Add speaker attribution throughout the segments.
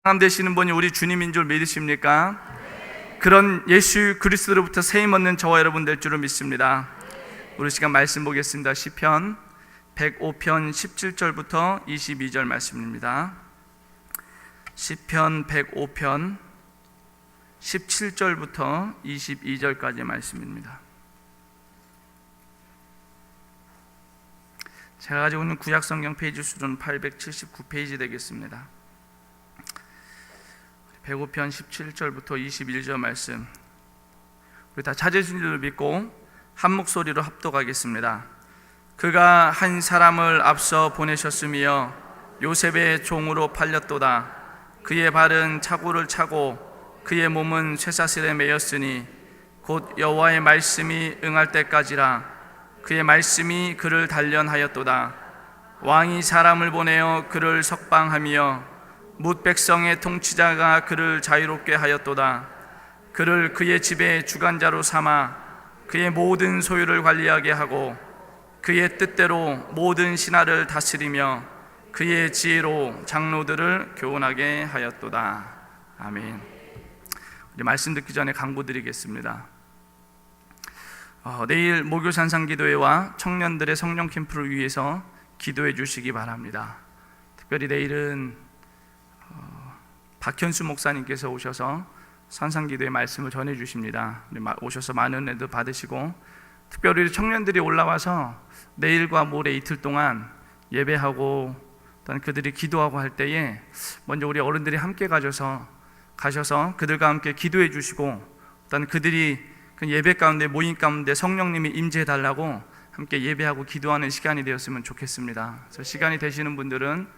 Speaker 1: 사람 되시는 분이 우리 주님인 줄 믿으십니까? 그런 예수 그리스도로부터 세임 얻는 저와 여러분 될 줄을 믿습니다. 우리 시간 말씀 보겠습니다. 시편 105편 17절부터 22절 말씀입니다. 시편 105편 17절부터 22절까지 말씀입니다. 제가 가지고 있는 구약성경 페이지 수는 879페이지 되겠습니다. 105편 17절부터 21절 말씀, 우리 다 찾으신 줄 믿고 한 목소리로 합독하겠습니다. 그가 한 사람을 앞서 보내셨으며 요셉의 종으로 팔렸도다. 그의 발은 차고를 차고 그의 몸은 쇠사슬에 매였으니 곧 여호와의 말씀이 응할 때까지라. 그의 말씀이 그를 단련하였도다. 왕이 사람을 보내어 그를 석방하며 뭇 백성의 통치자가 그를 자유롭게 하였도다. 그를 그의 집의 주관자로 삼아 그의 모든 소유를 관리하게 하고 그의 뜻대로 모든 신하를 다스리며 그의 지혜로 장로들을 교훈하게 하였도다. 아멘. 우리 말씀 듣기 전에 강구드리겠습니다. 내일 목요 산상기도회와 청년들의 성령 캠프를 위해서 기도해 주시기 바랍니다. 특별히 내일은 박현수 목사님께서 오셔서 산상기도의 말씀을 전해 주십니다. 오셔서 많은 은혜도 받으시고, 특별히 청년들이 올라와서 내일과 모레 이틀 동안 예배하고 또한 그들이 기도하고 할 때에 먼저 우리 어른들이 함께 가셔서 그들과 함께 기도해 주시고, 또한 그들이 그 예배 가운데 모임 가운데 성령님이 임재해 달라고 함께 예배하고 기도하는 시간이 되었으면 좋겠습니다. 그래서 시간이 되시는 분들은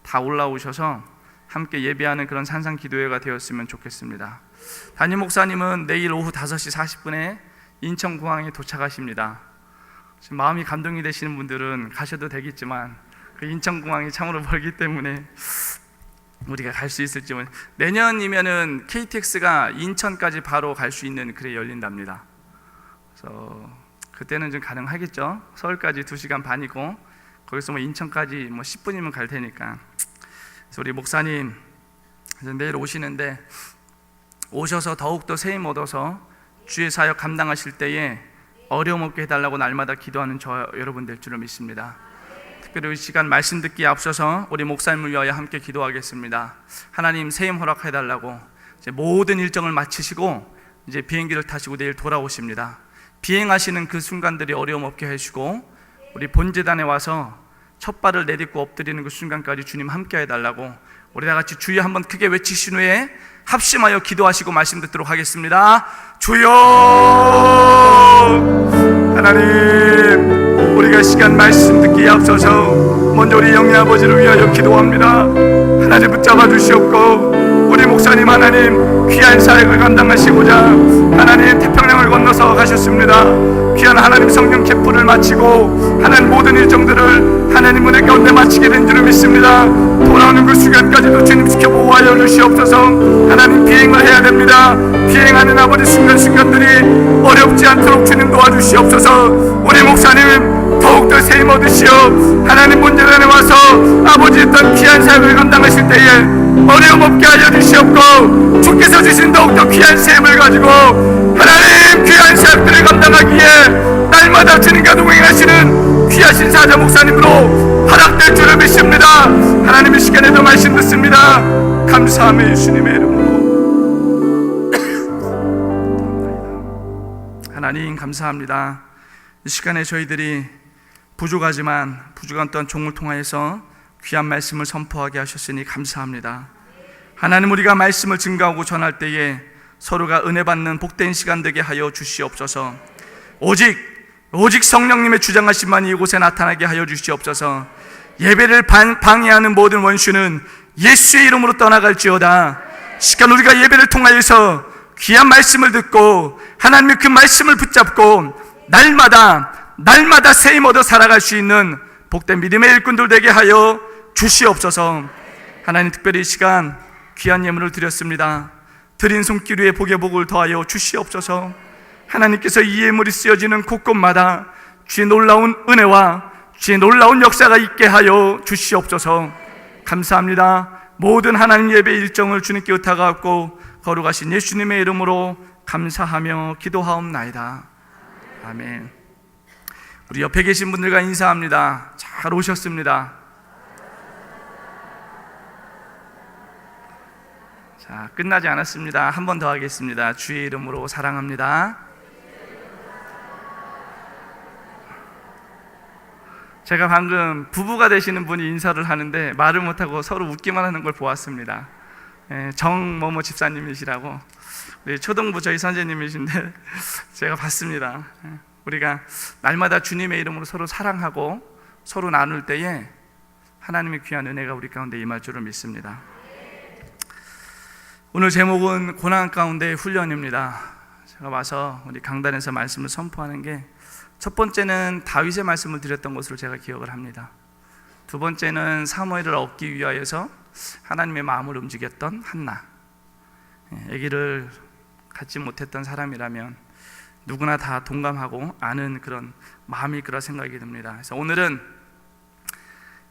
Speaker 1: 다 올라오셔서 함께 예배하는 그런 산상 기도회가 되었으면 좋겠습니다. 담임 목사님은 내일 오후 5시 40분에 인천공항에 도착하십니다. 지금 마음이 감동이 되시는 분들은 가셔도 되겠지만 그 인천공항이 참으로 멀기 때문에 우리가 갈 수 있을지, 내년이면은 KTX가 인천까지 바로 갈 수 있는 그래 열린답니다. 그래서 그때는 좀 가능하겠죠. 서울까지 2시간 반이고 거기서 인천까지 10분이면 갈 테니까. 그래서 우리 목사님 내일 오시는데 오셔서 더욱더 세임 얻어서 주의 사역 감당하실 때에 어려움 없게 해달라고 날마다 기도하는 저 여러분 될 줄을 믿습니다. 특별히 이 시간 말씀 듣기에 앞서서 우리 목사님을 위하여 함께 기도하겠습니다. 하나님 세임 허락해달라고. 이제 모든 일정을 마치시고 이제 비행기를 타시고 내일 돌아오십니다. 비행하시는 그 순간들이 어려움 없게 해주시고 우리 본제단에 와서 첫 발을 내딛고 엎드리는 그 순간까지 주님 함께 해달라고 우리 다 같이 주여 한번 크게 외치신 후에 합심하여 기도하시고 말씀 듣도록 하겠습니다. 주여! 하나님, 우리가 시간 말씀 듣기에 앞서서 먼저 우리 영의 아버지를 위하여 기도합니다. 하나님 붙잡아 주시옵고 우리 목사님 하나님 귀한 사역을 감당하시고자 하나님 태평양을 건너서 가셨습니다. 귀한 하나님 성령 캠프를 마치고 하나님 모든 일정들을 하나님 은혜 가운데 마치게 된 줄을 믿습니다. 돌아오는 그 시간까지도 주님 지켜보호하여 주시옵소서. 하나님 비행을 해야 됩니다. 비행하는 아버지 순간순간들이 어렵지 않도록 주님 도와주시옵소서. 우리 목사님 더욱더 세임 얻으시어 하나님 본제단에 와서 아버지 어떤 귀한 사역을 감당하실 때에 어려움 없게 하여 주시옵고 주께서 주신 더욱더 귀한 세임을 가지고 하나님 귀한 사역들을 감당하기에 날마다 주님과 동행하시는 귀하신 사자 목사님으로 허락될 줄을 믿습니다. 하나님의 시간에도 말씀 듣습니다. 감사하며 예수님의 이름으로 하나님 감사합니다. 이 시간에 저희들이 부족하지만 부족한 또한 종을 통하여서 귀한 말씀을 선포하게 하셨으니 감사합니다. 하나님, 우리가 말씀을 증거하고 전할 때에 서로가 은혜 받는 복된 시간 되게 하여 주시옵소서. 오직 성령님의 주장하심만이 이곳에 나타나게 하여 주시옵소서. 예배를 방해하는 모든 원수는 예수의 이름으로 떠나갈지어다. 시간 우리가 예배를 통하여서 귀한 말씀을 듣고 하나님의 그 말씀을 붙잡고 날마다 세임 얻어 살아갈 수 있는 복된 믿음의 일꾼들 되게 하여 주시옵소서. 하나님, 특별히 이 시간 귀한 예물을 드렸습니다. 드린 손길 위에 복의 복을 더하여 주시옵소서. 하나님께서 이 예물이 쓰여지는 곳곳마다 주의 놀라운 은혜와 주의 놀라운 역사가 있게 하여 주시옵소서. 감사합니다. 모든 하나님 예배 일정을 주님께 의탁하고 거룩하신 예수님의 이름으로 감사하며 기도하옵나이다. 아멘. 우리 옆에 계신 분들과 인사합니다. 잘 오셨습니다. 자, 끝나지 않았습니다. 한 번 더 하겠습니다. 주의 이름으로 사랑합니다. 제가 방금 부부가 되시는 분이 인사를 하는데 말을 못하고 서로 웃기만 하는 걸 보았습니다. 정모모 집사님이시라고 우리 초등부 저희 선생님이신데 제가 봤습니다. 우리가 날마다 주님의 이름으로 서로 사랑하고 서로 나눌 때에 하나님의 귀한 은혜가 우리 가운데 임할 줄을 믿습니다. 오늘 제목은 고난 가운데 훈련입니다. 제가 와서 우리 강단에서 말씀을 선포하는 게 첫 번째는 다윗의 말씀을 드렸던 것으로 제가 기억을 합니다. 두 번째는 사무엘을 얻기 위하여서 하나님의 마음을 움직였던 한나. 아기를 갖지 못했던 사람이라면 누구나 다 동감하고 아는 그런 마음일 거라 생각이 듭니다. 그래서 오늘은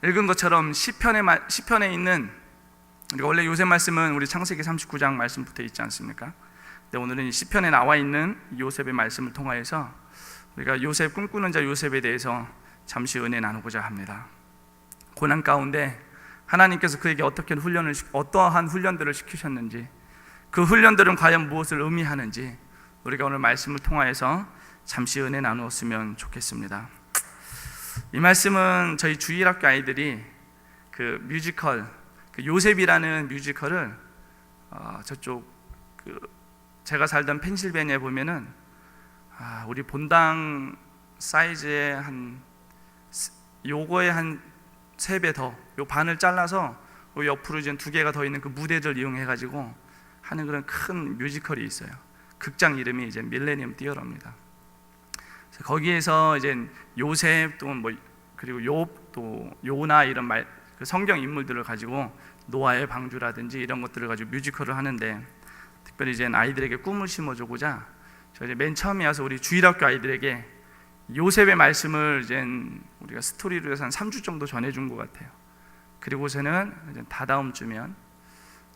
Speaker 1: 읽은 것처럼 시편에 있는, 원래 요새 말씀은 우리 창세기 39장 말씀부터 있지 않습니까? 근데 오늘은 이 시편에 나와 있는 요셉의 말씀을 통하여서 우리가 요셉, 꿈꾸는 자 요셉에 대해서 잠시 은혜 나누고자 합니다. 고난 가운데 하나님께서 그에게 어떠한 훈련들을 시키셨는지, 그 훈련들은 과연 무엇을 의미하는지 우리가 오늘 말씀을 통하여서 잠시 은혜 나누었으면 좋겠습니다. 이 말씀은 저희 주일학교 아이들이 그 뮤지컬, 그 요셉이라는 뮤지컬을 저쪽 제가 살던 펜실베니아에 보면은 우리 본당 사이즈의 요거의 한 3배 더, 요 반을 잘라서 요 옆으로 이제 2개가 더 있는 그 무대를 이용해 가지고 하는 그런 큰 뮤지컬이 있어요. 극장 이름이 이제 밀레니엄 티어터입니다. 거기에서 이제 요셉 그리고 욥 또 요나 이런 그 성경 인물들을 가지고 노아의 방주라든지 이런 것들을 가지고 뮤지컬을 하는데, 특별히 이제 아이들에게 꿈을 심어주고자 저 이제 맨 처음에 와서 우리 주일학교 아이들에게 요셉의 말씀을 이제 우리가 스토리로 해서 한 3주 정도 전해준 것 같아요. 그리고서는 이제 다다음 주면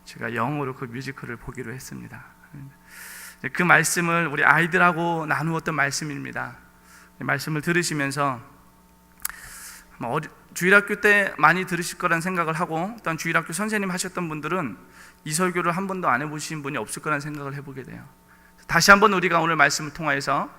Speaker 1: 제가 영어로 그 뮤지컬을 보기로 했습니다. 그 말씀을 우리 아이들하고 나누었던 말씀입니다. 말씀을 들으시면서 주일학교 때 많이 들으실 거란 생각을 하고, 또한 주일학교 선생님 하셨던 분들은 이 설교를 한 번도 안 해보신 분이 없을 거란 생각을 해보게 돼요. 다시 한번 우리가 오늘 말씀을 통하여서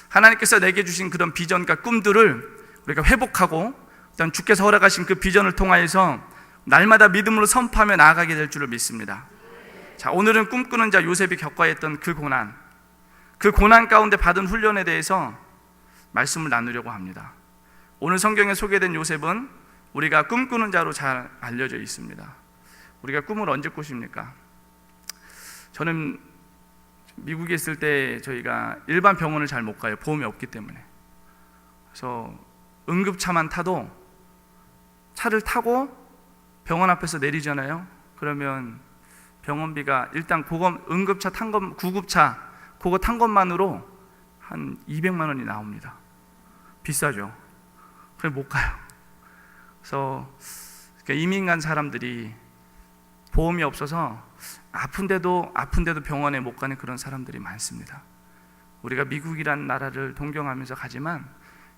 Speaker 1: 하나님께서 내게 주신 그런 비전과 꿈들을 우리가 회복하고, 또한 주께서 허락하신 그 비전을 통하여서 날마다 믿음으로 선포하며 나아가게 될 줄을 믿습니다. 자, 오늘은 꿈꾸는 자 요셉이 겪어야 했던 그 고난 가운데 받은 훈련에 대해서 말씀을 나누려고 합니다. 오늘 성경에 소개된 요셉은 우리가 꿈꾸는 자로 잘 알려져 있습니다. 우리가 꿈을 언제 꾸십니까? 저는 미국에 있을 때 저희가 일반 병원을 잘 못 가요. 보험이 없기 때문에. 그래서 응급차만 타도, 차를 타고 병원 앞에서 내리잖아요. 그러면 병원비가 일단 응급차 탄 것, 구급차 그거 탄 것만으로 한 200만 원이 나옵니다. 비싸죠. 그래서 못 가요. 그래서 이민 간 사람들이 보험이 없어서 아픈데도 병원에 못 가는 그런 사람들이 많습니다. 우리가 미국이라는 나라를 동경하면서 가지만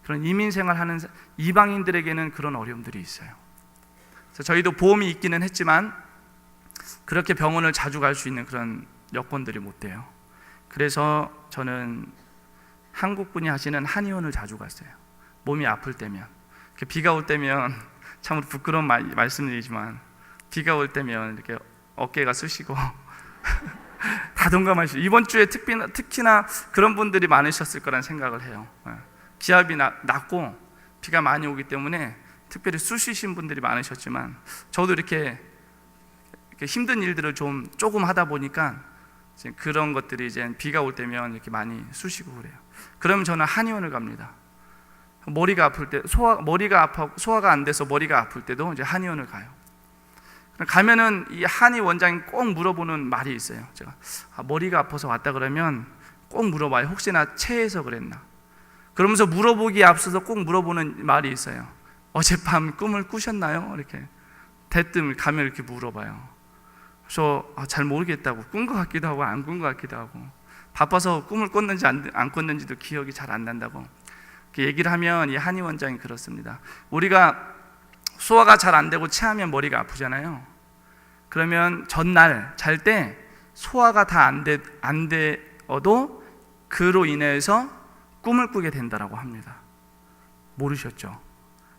Speaker 1: 그런 이민 생활하는 이방인들에게는 그런 어려움들이 있어요. 그래서 저희도 보험이 있기는 했지만 그렇게 병원을 자주 갈 수 있는 그런 여건들이 못 돼요. 그래서 저는 한국분이 하시는 한의원을 자주 갔어요. 몸이 아플 때면, 비가 올 때면 참으로 부끄러운 말씀드리지만 비가 올 때면 이렇게 어깨가 쑤시고 다 동감하시죠. 이번 주에 특히나 그런 분들이 많으셨을 거란 생각을 해요. 기압이 낮고 비가 많이 오기 때문에 특별히 쑤시신 분들이 많으셨지만, 저도 이렇게 힘든 일들을 조금 하다 보니까 그런 것들이 이제 비가 올 때면 이렇게 많이 쑤시고 그래요. 그러면 저는 한의원을 갑니다. 머리가 아플 때, 소화가 안 돼서 머리가 아플 때도 이제 한의원을 가요. 가면은 이 한의 원장이 꼭 물어보는 말이 있어요. 제가 머리가 아파서 왔다 그러면 꼭 물어봐요. 혹시나 체해서 그랬나? 그러면서 물어보기에 앞서서 꼭 물어보는 말이 있어요. 어젯밤 꿈을 꾸셨나요? 이렇게 대뜸 가면 이렇게 물어봐요. 그래서 잘 모르겠다고, 꾼 것 같기도 하고 안 꾼 것 같기도 하고, 바빠서 꿈을 꿨는지 안 꿨는지도 기억이 잘 안 난다고 얘기를 하면, 이 한의 원장이 그렇습니다. 우리가 소화가 잘 안 되고 체하면 머리가 아프잖아요. 그러면 전날 잘 때 소화가 다 안 되어도 그로 인해서 꿈을 꾸게 된다라고 합니다. 모르셨죠?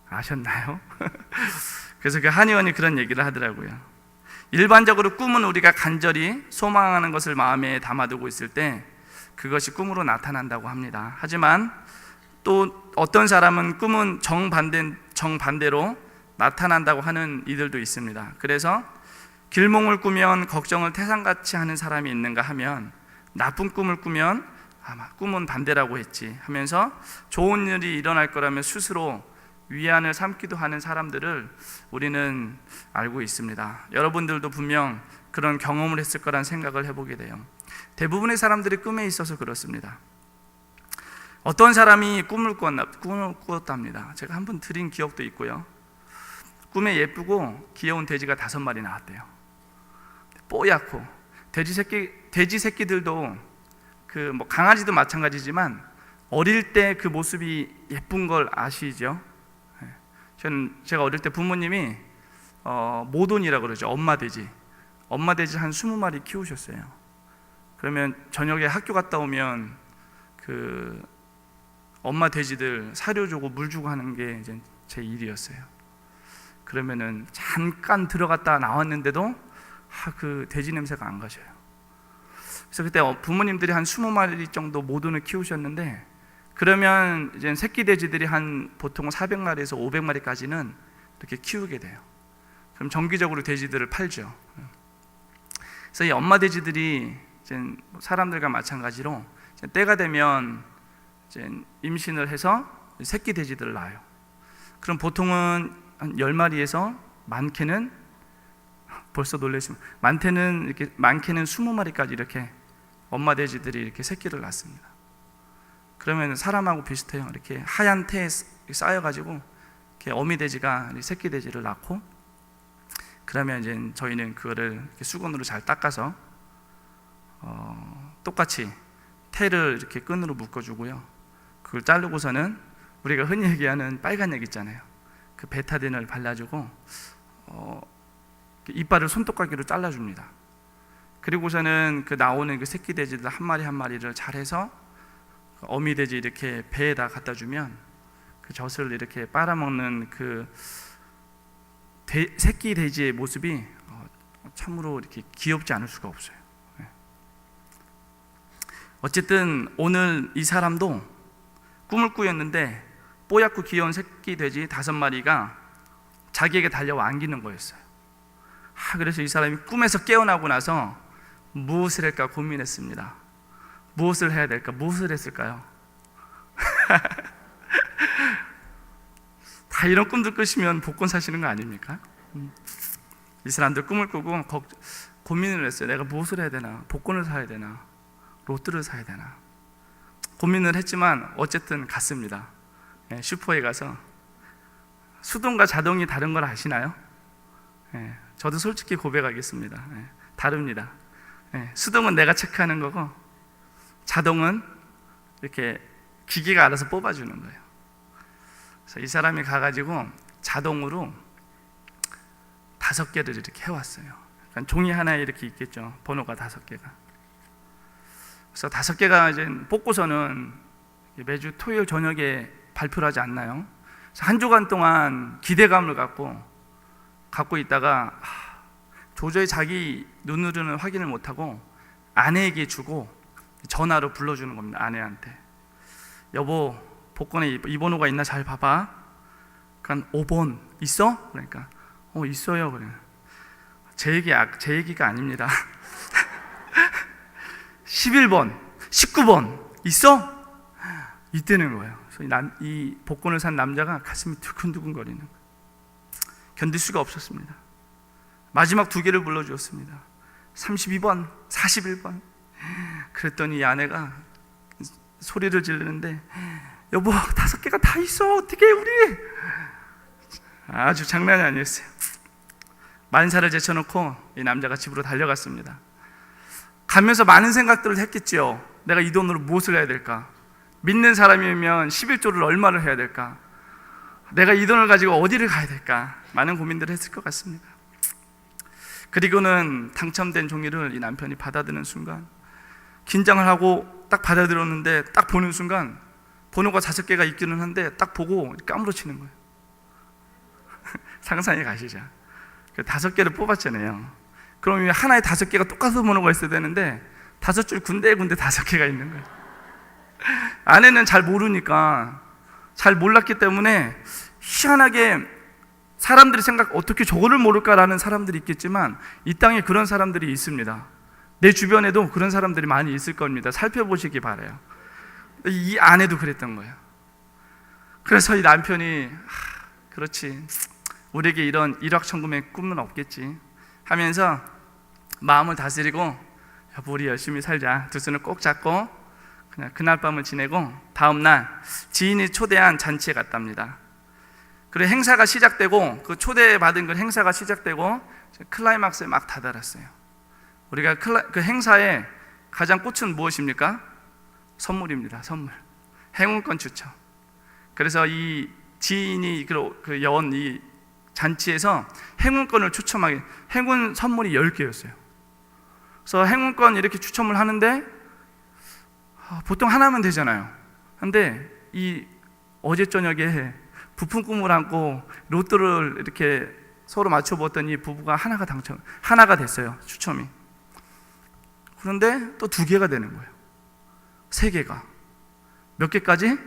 Speaker 1: 아셨나요? 그래서 그 한의원이 그런 얘기를 하더라고요. 일반적으로 꿈은 우리가 간절히 소망하는 것을 마음에 담아두고 있을 때 그것이 꿈으로 나타난다고 합니다. 하지만 또 어떤 사람은 꿈은 정반대로 나타난다고 하는 이들도 있습니다. 그래서 길몽을 꾸면 걱정을 태산같이 하는 사람이 있는가 하면, 나쁜 꿈을 꾸면 아마 꿈은 반대라고 했지 하면서 좋은 일이 일어날 거라면 스스로 위안을 삼기도 하는 사람들을 우리는 알고 있습니다. 여러분들도 분명 그런 경험을 했을 거란 생각을 해보게 돼요. 대부분의 사람들이 꿈에 있어서 그렇습니다. 어떤 사람이 꿈을 꾸었답니다. 제가 한번 드린 기억도 있고요. 꿈에 예쁘고 귀여운 돼지가 5마리 나왔대요. 뽀얗고, 돼지 새끼들도 강아지도 마찬가지지만 어릴 때 그 모습이 예쁜 걸 아시죠? 제가 어릴 때 부모님이 모돈이라고 그러죠. 엄마 돼지 한 20마리 키우셨어요. 그러면 저녁에 학교 갔다 오면 그 엄마 돼지들 사료 주고 물 주고 하는 게 이제 제 일이었어요. 그러면은 잠깐 들어갔다 나왔는데도 그 돼지 냄새가 안 가셔요. 그래서 그때 부모님들이 한 20마리 정도 모돈을 키우셨는데, 그러면 이제 새끼 돼지들이 보통 400마리에서 500마리까지는 이렇게 키우게 돼요. 그럼 정기적으로 돼지들을 팔죠. 그래서 이 엄마 돼지들이 이제 사람들과 마찬가지로 이제 때가 되면 이제 임신을 해서 새끼 돼지들을 낳아요. 그럼 보통은 한 10마리에서 많게는, 벌써 놀라시면, 많게는 20마리까지 이렇게 엄마 돼지들이 이렇게 새끼를 낳습니다. 그러면 사람하고 비슷해요. 이렇게 하얀 태에 쌓여가지고 이렇게 어미 돼지가 새끼 돼지를 낳고, 그러면 이제 저희는 그거를 이렇게 수건으로 잘 닦아서 똑같이 태를 이렇게 끈으로 묶어주고요. 그걸 자르고서는 우리가 흔히 얘기하는 빨간 약 있잖아요. 그 베타딘을 발라주고 이빨을 손톱깎이로 잘라줍니다. 그리고서는 그 나오는 그 새끼 돼지들 한 마리 한 마리를 잘해서 어미 돼지 이렇게 배에다 갖다 주면 그 젖을 이렇게 빨아먹는 그 새끼 돼지의 모습이 참으로 이렇게 귀엽지 않을 수가 없어요. 어쨌든 오늘 이 사람도 꿈을 꾸었는데 뽀얗고 귀여운 새끼 돼지 5마리가 자기에게 달려와 안기는 거였어요. 그래서 이 사람이 꿈에서 깨어나고 나서 무엇을 할까 고민했습니다. 무엇을 해야 될까? 무엇을 했을까요? 다 이런 꿈들 꾸시면 복권 사시는 거 아닙니까? 이 사람들 꿈을 꾸고 고민을 했어요. 내가 무엇을 해야 되나? 복권을 사야 되나? 로또를 사야 되나? 고민을 했지만 어쨌든 갔습니다. 슈퍼에 가서, 수동과 자동이 다른 걸 아시나요? 저도 솔직히 고백하겠습니다. 다릅니다. 수동은 내가 체크하는 거고, 자동은 이렇게 기계가 알아서 뽑아주는 거예요. 그래서 이 사람이 가가지고 자동으로 5개를 이렇게 해왔어요. 그러니까 종이 하나에 이렇게 있겠죠. 번호가 5개가. 그래서 5개가 이제 뽑고서는 매주 토요일 저녁에 발표를 하지 않나요? 그래서 한 주간 동안 기대감을 갖고 있다가 도저히 자기 눈으로는 확인을 못하고 아내에게 주고 전화로 불러주는 겁니다. 아내한테. 여보, 복권에 이 번호가 있나 잘 봐봐. 그러니까 5번 있어? 그러니까 있어요. 그래. 제 얘기가 아닙니다. 11번, 19번 있어? 이때는 거예요. 그래서 이 복권을 산 남자가 가슴이 두근두근거리는 거예요. 견딜 수가 없었습니다. 마지막 2개를 불러주었습니다. 32번, 41번. 그랬더니 이 아내가 소리를 지르는데, 여보, 5개가 다 있어. 어떻게 우리? 아주 장난이 아니었어요. 만사를 제쳐놓고 이 남자가 집으로 달려갔습니다. 가면서 많은 생각들을 했겠지요. 내가 이 돈으로 무엇을 해야 될까? 믿는 사람이면 11조를 얼마를 해야 될까? 내가 이 돈을 가지고 어디를 가야 될까? 많은 고민들을 했을 것 같습니다. 그리고는 당첨된 종이를 이 남편이 받아드는 순간 긴장을 하고 딱 받아들였는데 딱 보는 순간 번호가 5개가 있기는 한데 딱 보고 까무러치는 거예요. 상상이 가시죠? 5개를 뽑았잖아요. 그럼 하나에 5개가 똑같은 번호가 있어야 되는데 5줄 군데군데 5개가 있는 거예요. 아내는 잘 모르니까, 잘 몰랐기 때문에 희한하게 사람들이 어떻게 저거를 모를까라는 사람들이 있겠지만 이 땅에 그런 사람들이 있습니다. 내 주변에도 그런 사람들이 많이 있을 겁니다. 살펴보시기 바라요. 이 아내도 그랬던 거예요. 그래서 이 남편이 그렇지, 우리에게 이런 일확천금의 꿈은 없겠지 하면서 마음을 다스리고, 여보 우리 열심히 살자, 두 손을 꼭 잡고 그냥 그날 밤을 지내고 다음날 지인이 초대한 잔치에 갔답니다. 그리고 행사가 시작되고, 그 초대받은 그 행사가 시작되고 클라이막스에 막 다다랐어요. 우리가 그 행사의 가장 꽃은 무엇입니까? 선물입니다. 선물. 행운권 추첨. 그래서 이 지인이 그 여원 이 잔치에서 행운권을 추첨하게, 행운 선물이 10개였어요. 그래서 행운권 이렇게 추첨을 하는데 보통 하나면 되잖아요. 근데 이 어제 저녁에 부푼 꿈을 안고 로또를 이렇게 서로 맞춰보았더니 이 부부가 하나가 됐어요. 추첨이. 그런데 또 2개가 되는 거예요. 3개가. 몇 개까지?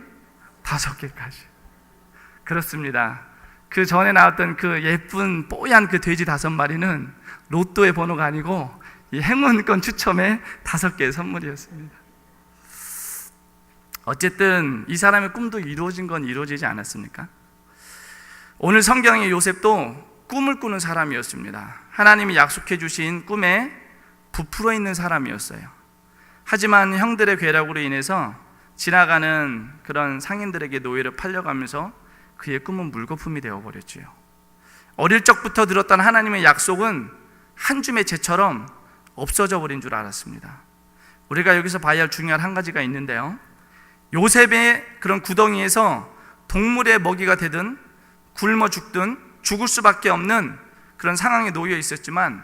Speaker 1: 5개까지. 그렇습니다. 그 전에 나왔던 그 예쁜 뽀얀 그 돼지 5마리는 로또의 번호가 아니고 이 행운권 추첨의 5개의 선물이었습니다. 어쨌든 이 사람의 꿈도 이루어진 건 이루어지지 않았습니까? 오늘 성경의 요셉도 꿈을 꾸는 사람이었습니다. 하나님이 약속해 주신 꿈에 부풀어 있는 사람이었어요. 하지만 형들의 괴락으로 인해서 지나가는 그런 상인들에게 노예를 팔려가면서 그의 꿈은 물거품이 되어버렸지요. 어릴 적부터 들었던 하나님의 약속은 한 줌의 재처럼 없어져 버린 줄 알았습니다. 우리가 여기서 봐야 할 중요한 한 가지가 있는데요, 요셉의 그런 구덩이에서 동물의 먹이가 되든 굶어 죽든 죽을 수밖에 없는 그런 상황에 놓여 있었지만,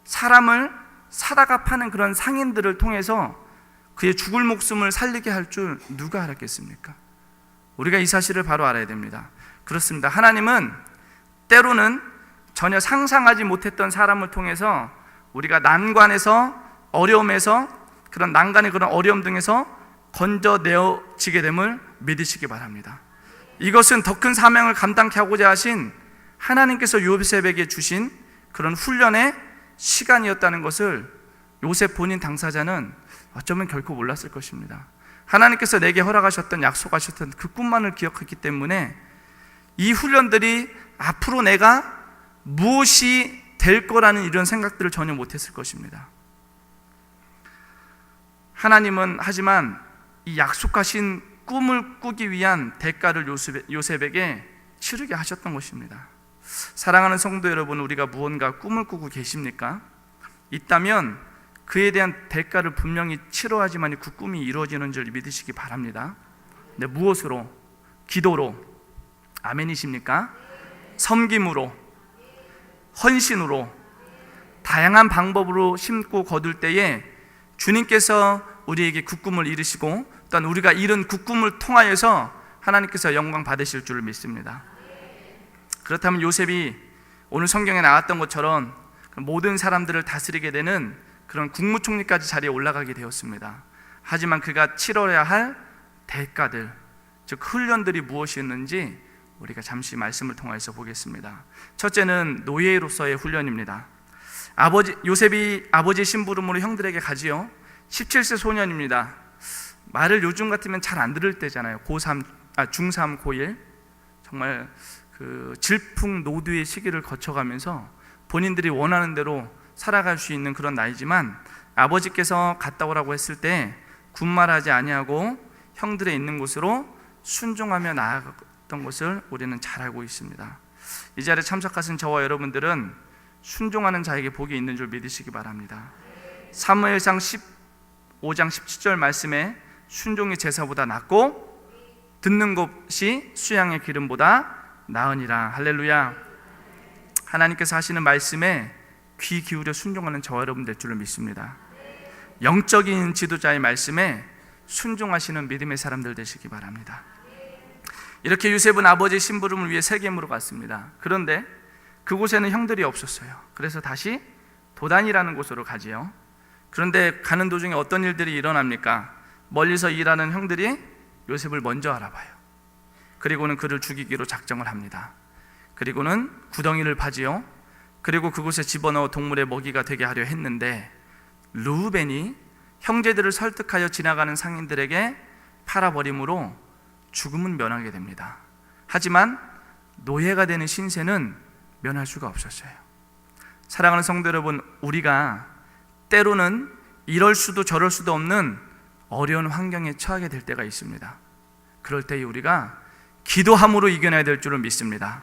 Speaker 1: 사람을 사다가 파는 그런 상인들을 통해서 그의 죽을 목숨을 살리게 할 줄 누가 알았겠습니까? 우리가 이 사실을 바로 알아야 됩니다. 그렇습니다. 하나님은 때로는 전혀 상상하지 못했던 사람을 통해서 우리가 난관에서, 어려움에서, 그런 난간의 그런 어려움 등에서 건져내어지게 됨을 믿으시기 바랍니다. 이것은 더 큰 사명을 감당케 하고자 하신 하나님께서 요셉에게 주신 그런 훈련의 시간이었다는 것을 요셉 본인 당사자는 어쩌면 결코 몰랐을 것입니다. 하나님께서 내게 허락하셨던, 약속하셨던 그 꿈만을 기억했기 때문에 이 훈련들이 앞으로 내가 무엇이 될 거라는 이런 생각들을 전혀 못했을 것입니다. 하나님은 하지만 이 약속하신 꿈을 꾸기 위한 대가를 요셉에게 치르게 하셨던 것입니다. 사랑하는 성도 여러분, 우리가 무언가 꿈을 꾸고 계십니까? 있다면 그에 대한 대가를 분명히 치러야지만 그 꿈이 이루어지는 줄 믿으시기 바랍니다. 근데 무엇으로? 기도로. 아멘이십니까? 섬김으로, 헌신으로, 다양한 방법으로 심고 거둘 때에 주님께서 우리에게 그 꿈을 이루시고, 또한 우리가 이룬 그 꿈을 통하여서 하나님께서 영광 받으실 줄 믿습니다. 그렇다면 요셉이 오늘 성경에 나왔던 것처럼 모든 사람들을 다스리게 되는 그런 국무총리까지 자리에 올라가게 되었습니다. 하지만 그가 치러야 할 대가들, 즉 훈련들이 무엇이었는지 우리가 잠시 말씀을 통해서 보겠습니다. 첫째는 노예로서의 훈련입니다. 요셉이 아버지 심부름으로 형들에게 가지요. 17세 소년입니다. 말을 요즘 같으면 잘 안 들을 때잖아요. 중3, 고1. 정말 그 질풍노도의 시기를 거쳐가면서 본인들이 원하는 대로 살아갈 수 있는 그런 나이지만, 아버지께서 갔다 오라고 했을 때 군말하지 아니하고 형들의 있는 곳으로 순종하며 나아갔던 것을 우리는 잘 알고 있습니다. 이 자리에 참석하신 저와 여러분들은 순종하는 자에게 복이 있는 줄 믿으시기 바랍니다. 사무엘상 15장 17절 말씀에 순종이 제사보다 낫고 듣는 것이 수양의 기름보다 나으니라. 할렐루야. 하나님께서 하시는 말씀에 귀 기울여 순종하는 저와 여러분 될 줄을 믿습니다. 영적인 지도자의 말씀에 순종하시는 믿음의 사람들 되시기 바랍니다. 이렇게 요셉은 아버지의 심부름을 위해 세겜으로 갔습니다. 그런데 그곳에는 형들이 없었어요. 그래서 다시 도단이라는 곳으로 가지요. 그런데 가는 도중에 어떤 일들이 일어납니까? 멀리서 일하는 형들이 요셉을 먼저 알아봐요. 그리고는 그를 죽이기로 작정을 합니다. 그리고는 구덩이를 파지요. 그리고 그곳에 집어넣어 동물의 먹이가 되게 하려 했는데 르우벤이 형제들을 설득하여 지나가는 상인들에게 팔아버림으로 죽음은 면하게 됩니다. 하지만 노예가 되는 신세는 면할 수가 없었어요. 사랑하는 성도 여러분, 우리가 때로는 이럴 수도 저럴 수도 없는 어려운 환경에 처하게 될 때가 있습니다. 그럴 때에 우리가 기도함으로 이겨내야 될 줄을 믿습니다.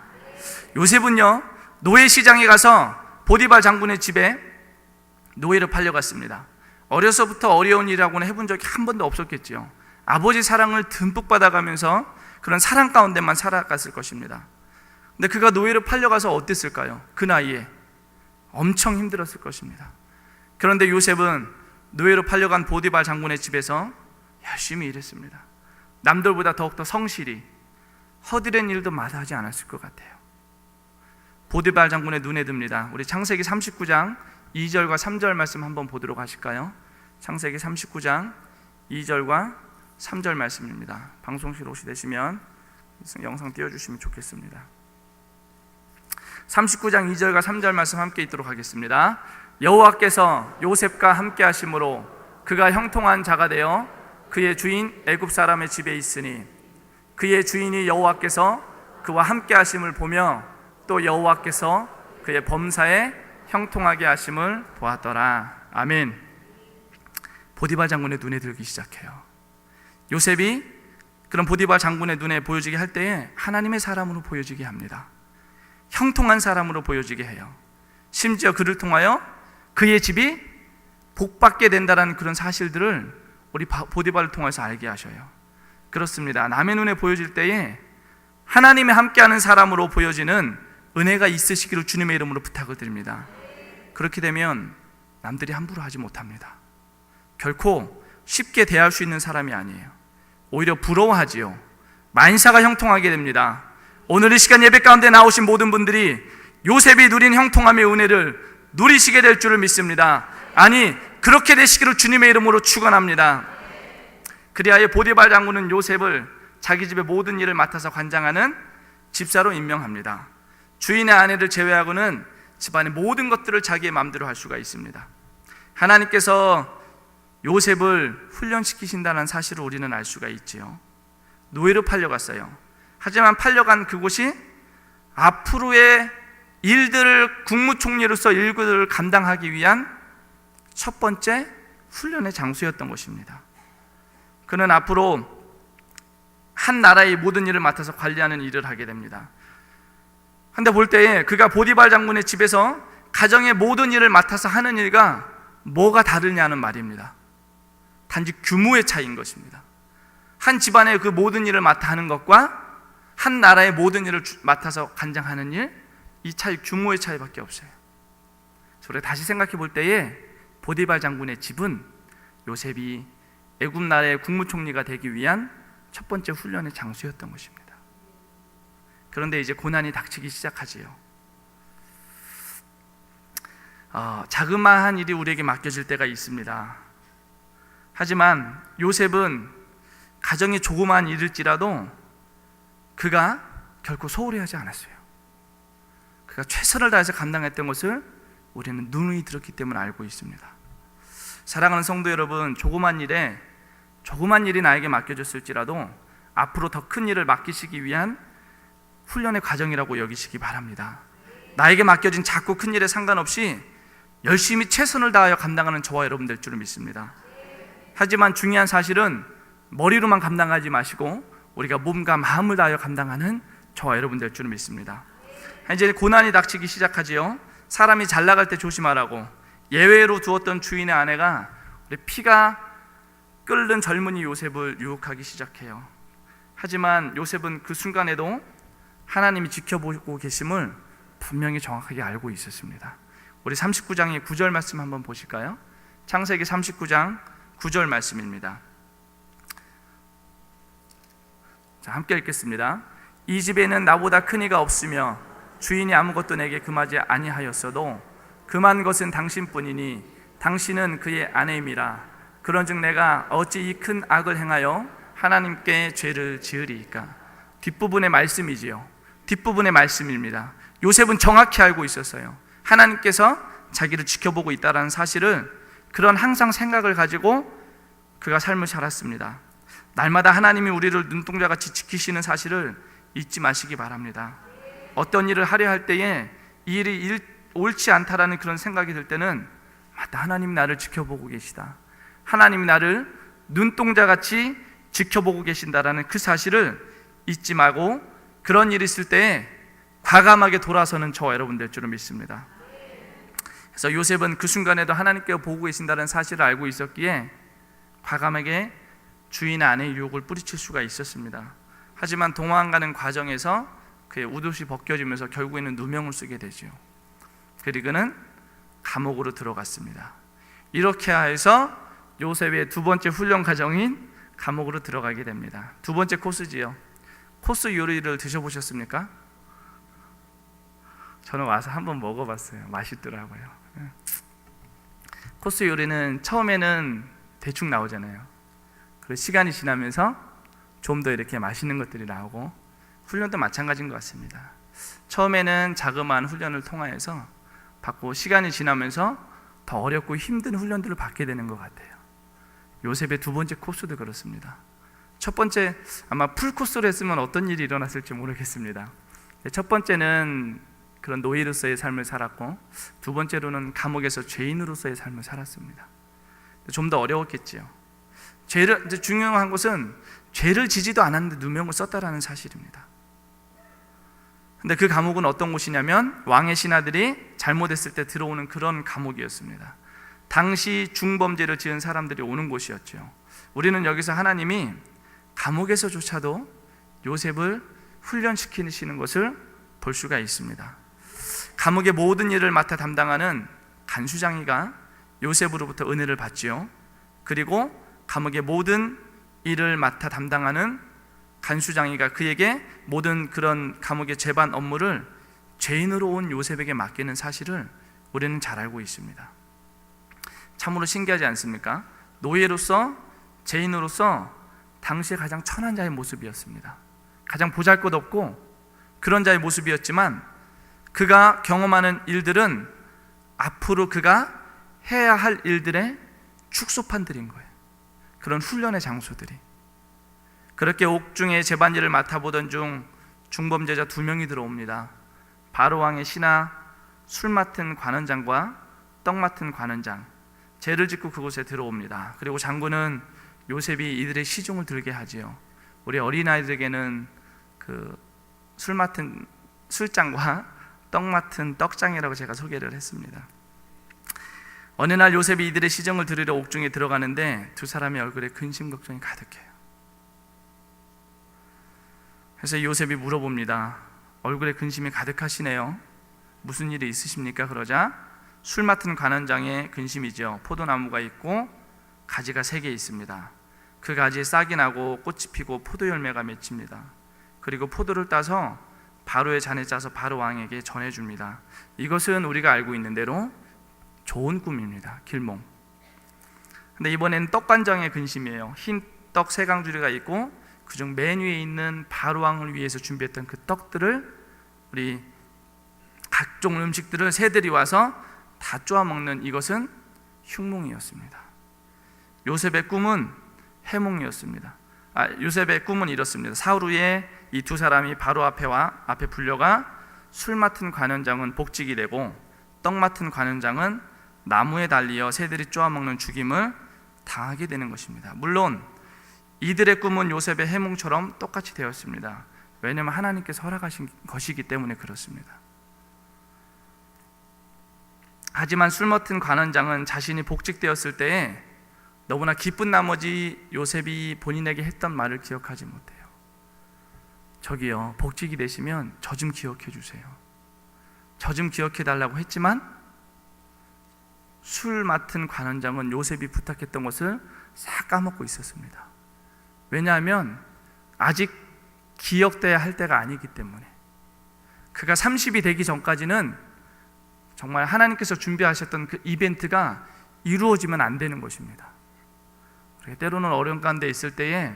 Speaker 1: 요셉은요, 노예 시장에 가서 보디발 장군의 집에 노예로 팔려갔습니다. 어려서부터 어려운 일이라고는 해본 적이 한 번도 없었겠지요. 아버지 사랑을 듬뿍 받아가면서 그런 사랑 가운데만 살아갔을 것입니다. 근데 그가 노예로 팔려가서 어땠을까요? 그 나이에 엄청 힘들었을 것입니다. 그런데 요셉은 노예로 팔려간 보디발 장군의 집에서 열심히 일했습니다. 남들보다 더욱더 성실히 허드렛 일도 마다하지 않았을 것 같아요. 보디발 장군의 눈에 듭니다. 우리 창세기 39장 2절과 3절 말씀 한번 보도록 하실까요? 창세기 39장 2절과 3절 말씀입니다. 방송실 옷이 되시면 영상 띄워주시면 좋겠습니다. 39장 2절과 3절 말씀 함께 읽도록 하겠습니다. 여호와께서 요셉과 함께 하심으로 그가 형통한 자가 되어 그의 주인 애굽 사람의 집에 있으니 그의 주인이 여호와께서 그와 함께 하심을 보며 또 여호와께서 그의 범사에 형통하게 하심을 보았더라. 아멘. 보디발 장군의 눈에 들기 시작해요. 요셉이 그런 보디발 장군의 눈에 보여지게 할 때에 하나님의 사람으로 보여지게 합니다. 형통한 사람으로 보여지게 해요. 심지어 그를 통하여 그의 집이 복받게 된다는 그런 사실들을 우리 보디발을 통해서 알게 하셔요. 그렇습니다. 남의 눈에 보여질 때에 하나님의 함께하는 사람으로 보여지는 은혜가 있으시기를 주님의 이름으로 부탁을 드립니다. 그렇게 되면 남들이 함부로 하지 못합니다. 결코 쉽게 대할 수 있는 사람이 아니에요. 오히려 부러워하지요. 만사가 형통하게 됩니다. 오늘 이 시간 예배 가운데 나오신 모든 분들이 요셉이 누린 형통함의 은혜를 누리시게 될 줄을 믿습니다. 아니, 그렇게 되시기를 주님의 이름으로 축원합니다. 그리하여 보디발 장군은 요셉을 자기 집의 모든 일을 맡아서 관장하는 집사로 임명합니다. 주인의 아내를 제외하고는 집안의 모든 것들을 자기의 마음대로 할 수가 있습니다. 하나님께서 요셉을 훈련시키신다는 사실을 우리는 알 수가 있지요. 노예로 팔려갔어요. 하지만 팔려간 그곳이 앞으로의 일들을 국무총리로서 일들을 감당하기 위한 첫 번째 훈련의 장소였던 것입니다. 그는 앞으로 한 나라의 모든 일을 맡아서 관리하는 일을 하게 됩니다. 한데 볼 때에 그가 보디발 장군의 집에서 가정의 모든 일을 맡아서 하는 일과 뭐가 다르냐는 말입니다. 단지 규모의 차이인 것입니다. 한 집안의 그 모든 일을 맡아 하는 것과 한 나라의 모든 일을 맡아서 관장하는 일, 이 차이, 규모의 차이밖에 없어요. 우리가 다시 생각해 볼 때에 보디발 장군의 집은 요셉이 애굽 나라의 국무총리가 되기 위한 첫 번째 훈련의 장소였던 것입니다. 그런데 이제 고난이 닥치기 시작하지요. 자그마한 일이 우리에게 맡겨질 때가 있습니다. 하지만 요셉은 가정이 조그마한 일일지라도 그가 결코 소홀히 하지 않았어요. 그가 최선을 다해서 감당했던 것을 우리는 누누이 들었기 때문에 알고 있습니다. 사랑하는 성도 여러분, 조그만 일이 나에게 맡겨졌을지라도 앞으로 더 큰 일을 맡기시기 위한 훈련의 과정이라고 여기시기 바랍니다. 나에게 맡겨진 작고 큰 일에 상관없이 열심히 최선을 다하여 감당하는 저와 여러분 될 줄을 믿습니다. 하지만 중요한 사실은 머리로만 감당하지 마시고 우리가 몸과 마음을 다하여 감당하는 저와 여러분 될 줄을 믿습니다. 이제 고난이 닥치기 시작하지요. 사람이 잘 나갈 때 조심하라고 예외로 두었던 주인의 아내가 피가 끓는 젊은이 요셉을 유혹하기 시작해요. 하지만 요셉은 그 순간에도 하나님이 지켜보고 계심을 분명히 정확하게 알고 있었습니다. 우리 39장의 9절 말씀 한번 보실까요? 창세기 39장 9절 말씀입니다. 자, 함께 읽겠습니다. 이 집에는 나보다 큰 이가 없으며 주인이 아무것도 내게 금하지 아니하였어도 금한 것은 당신뿐이니 당신은 그의 아내임이라. 그런즉 내가 어찌 이 큰 악을 행하여 하나님께 죄를 지으리이까. 뒷부분의 말씀이지요. 뒷부분의 말씀입니다. 요셉은 정확히 알고 있었어요. 하나님께서 자기를 지켜보고 있다는 사실을, 그런 항상 생각을 가지고 그가 삶을 살았습니다. 날마다 하나님이 우리를 눈동자같이 지키시는 사실을 잊지 마시기 바랍니다. 어떤 일을 하려 할 때에 이 일이 옳지 않다라는 그런 생각이 들 때는 맞다, 하나님이 나를 지켜보고 계시다, 하나님이 나를 눈동자같이 지켜보고 계신다라는 그 사실을 잊지 말고 그런 일이 있을 때에 과감하게 돌아서는 저와 여러분 될 줄을 믿습니다. 그래서 요셉은 그 순간에도 하나님께서 보고 계신다는 사실을 알고 있었기에 과감하게 주인 아내의 유혹을 뿌리칠 수가 있었습니다. 하지만 도망가는 과정에서 그의 웃옷이 벗겨지면서 결국에는 누명을 쓰게 되죠. 그리고는 감옥으로 들어갔습니다. 이렇게 해서 요셉의 두 번째 훈련 과정인 감옥으로 들어가게 됩니다. 두 번째 코스지요. 코스 요리를 드셔보셨습니까? 저는 와서 한번 먹어봤어요. 맛있더라고요. 코스 요리는 처음에는 대충 나오잖아요. 그리고 시간이 지나면서 좀 더 이렇게 맛있는 것들이 나오고, 훈련도 마찬가지인 것 같습니다. 처음에는 자그마한 훈련을 통하여서 받고 시간이 지나면서 더 어렵고 힘든 훈련들을 받게 되는 것 같아요. 요셉의 두 번째 코스도 그렇습니다. 첫 번째, 아마 풀 코스로 했으면 어떤 일이 일어났을지 모르겠습니다. 첫 번째는 그런 노예로서의 삶을 살았고, 두 번째로는 감옥에서 죄인으로서의 삶을 살았습니다. 좀 더 어려웠겠지요. 중요한 것은 죄를 지지도 않았는데 누명을 썼다라는 사실입니다. 근데 그 감옥은 어떤 곳이냐면 왕의 신하들이 잘못했을 때 들어오는 그런 감옥이었습니다. 당시 중범죄를 지은 사람들이 오는 곳이었죠. 우리는 여기서 하나님이 감옥에서조차도 요셉을 훈련시키시는 것을 볼 수가 있습니다. 감옥의 모든 일을 맡아 담당하는 간수장이가 요셉으로부터 은혜를 받지요. 그리고 감옥의 모든 일을 맡아 담당하는 간수장이가 그에게 모든 그런 감옥의 재반 업무를 죄인으로 온 요셉에게 맡기는 사실을 우리는 잘 알고 있습니다. 참으로 신기하지 않습니까? 노예로서, 죄인으로서 당시에 가장 천한 자의 모습이었습니다. 가장 보잘것없고 그런 자의 모습이었지만, 그가 경험하는 일들은 앞으로 그가 해야 할 일들의 축소판들인 거예요. 그런 훈련의 장소들이. 그렇게 옥중의 재반일을 맡아보던 중 중범죄자 2명이 들어옵니다. 바로왕의 신하, 술 맡은 관원장과 떡 맡은 관원장, 죄를 짓고 그곳에 들어옵니다. 그리고 장군은 요셉이 이들의 시중을 들게 하지요. 우리 어린아이들에게는 그 술 맡은 술장과 떡 맡은 떡장이라고 제가 소개를 했습니다. 어느 날 요셉이 이들의 시정을 들으려 옥중에 들어가는데 두 사람의 얼굴에 근심 걱정이 가득해요. 그래서 요셉이 물어봅니다. 얼굴에 근심이 가득하시네요. 무슨 일이 있으십니까? 그러자 술 맡은 관원장의 근심이죠. 포도나무가 있고 가지가 3개 있습니다. 그 가지에 싹이 나고 꽃이 피고 포도 열매가 맺힙니다. 그리고 포도를 따서 바로의 잔에 짜서 바로 왕에게 전해줍니다. 이것은 우리가 알고 있는 대로 좋은 꿈입니다. 길몽. 근데 이번에는 떡관장의 근심이에요. 흰 떡 3강주리가 있고 그중 맨 위에 있는 바로 왕을 위해서 준비했던 그 떡들을, 우리 각종 음식들을 새들이 와서 다 쪼아 먹는, 이것은 흉몽이었습니다. 요셉의 꿈은 해몽이었습니다. 요셉의 꿈은 이렇습니다. 사흘 후에 이 두 사람이 바로 앞에 불려가 술 맡은 관원장은 복직이 되고 떡 맡은 관원장은 나무에 달리어 새들이 쪼아먹는 죽임을 당하게 되는 것입니다. 물론 이들의 꿈은 요셉의 해몽처럼 똑같이 되었습니다. 왜냐하면 하나님께서 허락하신 것이기 때문에 그렇습니다. 하지만 술 맡은 관원장은 자신이 복직되었을 때에 너무나 기쁜 나머지 요셉이 본인에게 했던 말을 기억하지 못해요. 저기요, 복직이 되시면 저 좀 기억해 주세요. 저 좀 기억해 달라고 했지만 술 맡은 관원장은 요셉이 부탁했던 것을 싹 까먹고 있었습니다. 왜냐하면 아직 기억돼야 할 때가 아니기 때문에. 그가 30이 되기 전까지는 정말 하나님께서 준비하셨던 그 이벤트가 이루어지면 안 되는 것입니다. 때로는 어려운 가운데 있을 때에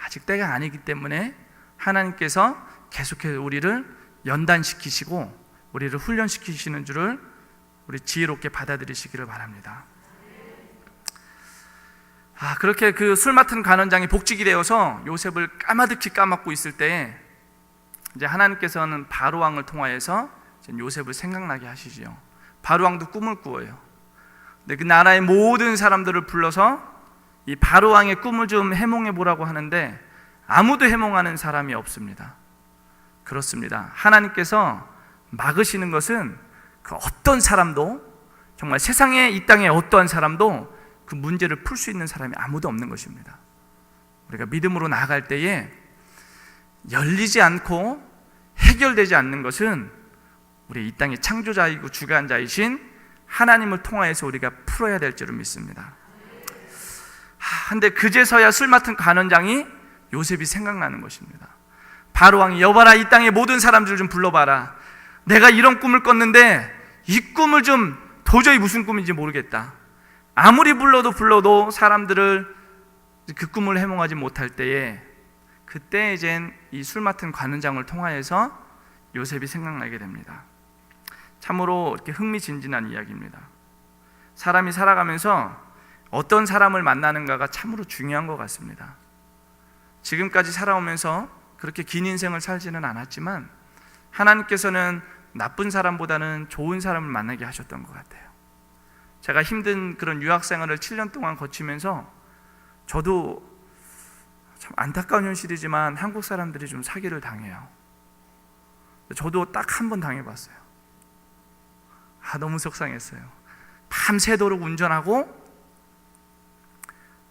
Speaker 1: 아직 때가 아니기 때문에 하나님께서 계속해서 우리를 연단시키시고 우리를 훈련시키시는 줄을 우리 지혜롭게 받아들이시기를 바랍니다. 그렇게 그 술 맡은 관원장이 복직이 되어서 요셉을 까마득히 까먹고 있을 때 이제 하나님께서는 바로 왕을 통하여서 요셉을 생각나게 하시지요. 바로 왕도 꿈을 꾸어요. 근데 그 나라의 모든 사람들을 불러서 이 바로 왕의 꿈을 좀 해몽해 보라고 하는데 아무도 해몽하는 사람이 없습니다. 그렇습니다. 하나님께서 막으시는 것은 그 어떤 사람도, 정말 세상에 이 땅에 어떠한 사람도 그 문제를 풀 수 있는 사람이 아무도 없는 것입니다. 우리가 믿음으로 나아갈 때에 열리지 않고 해결되지 않는 것은 우리 이 땅의 창조자이고 주관자이신 하나님을 통하여서 우리가 풀어야 될 줄을 믿습니다. 근데 그제서야 술 맡은 관원장이 요셉이 생각나는 것입니다. 바로 왕이 여봐라, 이 땅의 모든 사람들을 좀 불러봐라. 내가 이런 꿈을 꿨는데 이 꿈을 좀 도저히 무슨 꿈인지 모르겠다. 아무리 불러도 사람들을 그 꿈을 해몽하지 못할 때에 그때 이젠 이 술 맡은 관원장을 통하여서 요셉이 생각나게 됩니다. 참으로 이렇게 흥미진진한 이야기입니다. 사람이 살아가면서 어떤 사람을 만나는가가 참으로 중요한 것 같습니다. 지금까지 살아오면서 그렇게 긴 인생을 살지는 않았지만 하나님께서는 나쁜 사람보다는 좋은 사람을 만나게 하셨던 것 같아요. 제가 힘든 그런 유학생활을 7년 동안 거치면서 저도 참 안타까운 현실이지만 한국 사람들이 좀 사기를 당해요. 저도 딱 한 번 당해봤어요. 너무 속상했어요. 밤새도록 운전하고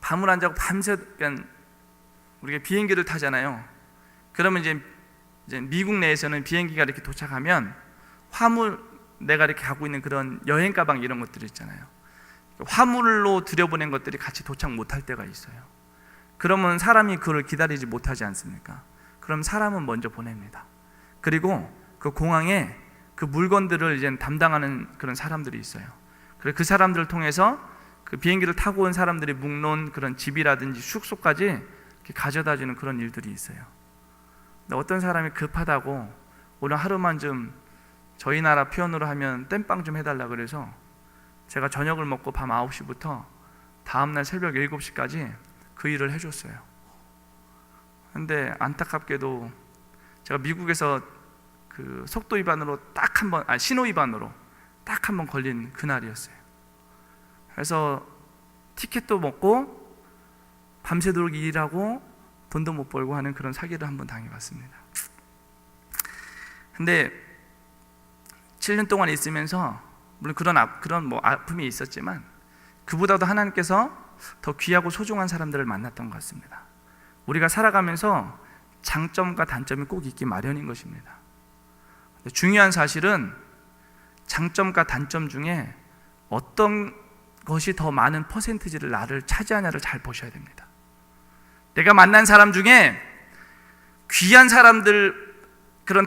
Speaker 1: 밤을 안 자고 밤새, 그러니까 우리가 비행기를 타잖아요. 그러면 이제 미국 내에서는 비행기가 이렇게 도착하면 화물, 내가 이렇게 갖고 있는 그런 여행 가방 이런 것들이 있잖아요. 화물로 들여보낸 것들이 같이 도착 못할 때가 있어요. 그러면 사람이 그걸 기다리지 못하지 않습니까? 그럼 사람은 먼저 보냅니다. 그리고 그 공항에 그 물건들을 이제 담당하는 그런 사람들이 있어요. 그래서 그 사람들을 통해서 그 비행기를 타고 온 사람들이 묵는 그런 집이라든지 숙소까지 이렇게 가져다 주는 그런 일들이 있어요. 근데 어떤 사람이 급하다고 오늘 하루만 좀 저희 나라 표현으로 하면 땜빵 좀 해달라 그래서 제가 저녁을 먹고 밤 9시부터 다음날 새벽 7시까지 그 일을 해줬어요. 근데 안타깝게도 제가 미국에서 그 속도 위반으로 딱 한 번, 신호 위반으로 딱 한 번 걸린 그날이었어요. 그래서 티켓도 먹고 밤새도록 일하고 돈도 못 벌고 하는 그런 사기를 한 번 당해봤습니다. 근데 7년 동안 있으면서 물론 그런 뭐 아픔이 있었지만 그보다도 하나님께서 더 귀하고 소중한 사람들을 만났던 것 같습니다. 우리가 살아가면서 장점과 단점이 꼭 있기 마련인 것입니다. 중요한 사실은 장점과 단점 중에 어떤 것이 더 많은 퍼센티지를 나를 차지하냐를 잘 보셔야 됩니다. 내가 만난 사람 중에 귀한 사람들, 그런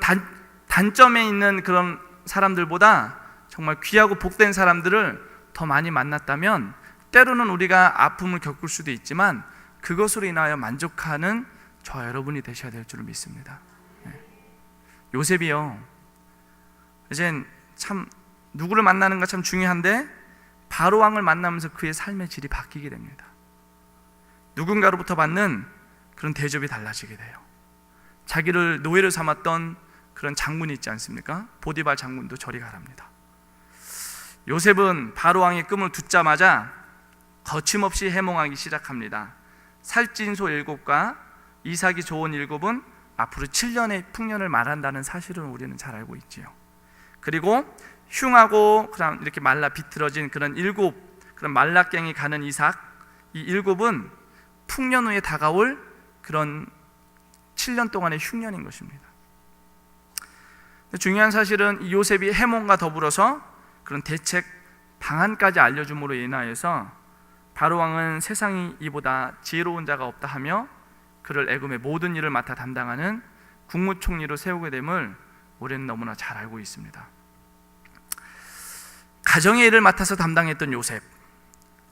Speaker 1: 단점에 있는 그런 사람들보다 정말 귀하고 복된 사람들을 더 많이 만났다면 때로는 우리가 아픔을 겪을 수도 있지만 그것으로 인하여 만족하는 저와 여러분이 되셔야 될 줄 믿습니다. 요셉이요, 이젠 참 누구를 만나는가 참 중요한데 바로 왕을 만나면서 그의 삶의 질이 바뀌게 됩니다. 누군가로부터 받는 그런 대접이 달라지게 돼요. 자기를 노예로 삼았던 그런 장군이 있지 않습니까? 보디발 장군도 저리 가랍니다. 요셉은 바로 왕의 꿈을 듣자마자 거침없이 해몽하기 시작합니다. 살찐 소 7과 이삭이 좋은 7은 앞으로 7년의 풍년을 말한다는 사실은 우리는 잘 알고 있지요. 그리고 흉하고 그럼 이렇게 말라 비틀어진 그런 일곱 그런 말라깽이 가는 이삭, 이 일곱은 풍년 후에 다가올 그런 7년 동안의 흉년인 것입니다. 중요한 사실은 이 요셉이 해몽과 더불어서 그런 대책 방안까지 알려줌으로 인하여서 바로 왕은 세상이 이보다 지혜로운 자가 없다 하며 그를 애굽의 모든 일을 맡아 담당하는 국무총리로 세우게 됨을 우리는 너무나 잘 알고 있습니다. 가정의 일을 맡아서 담당했던 요셉,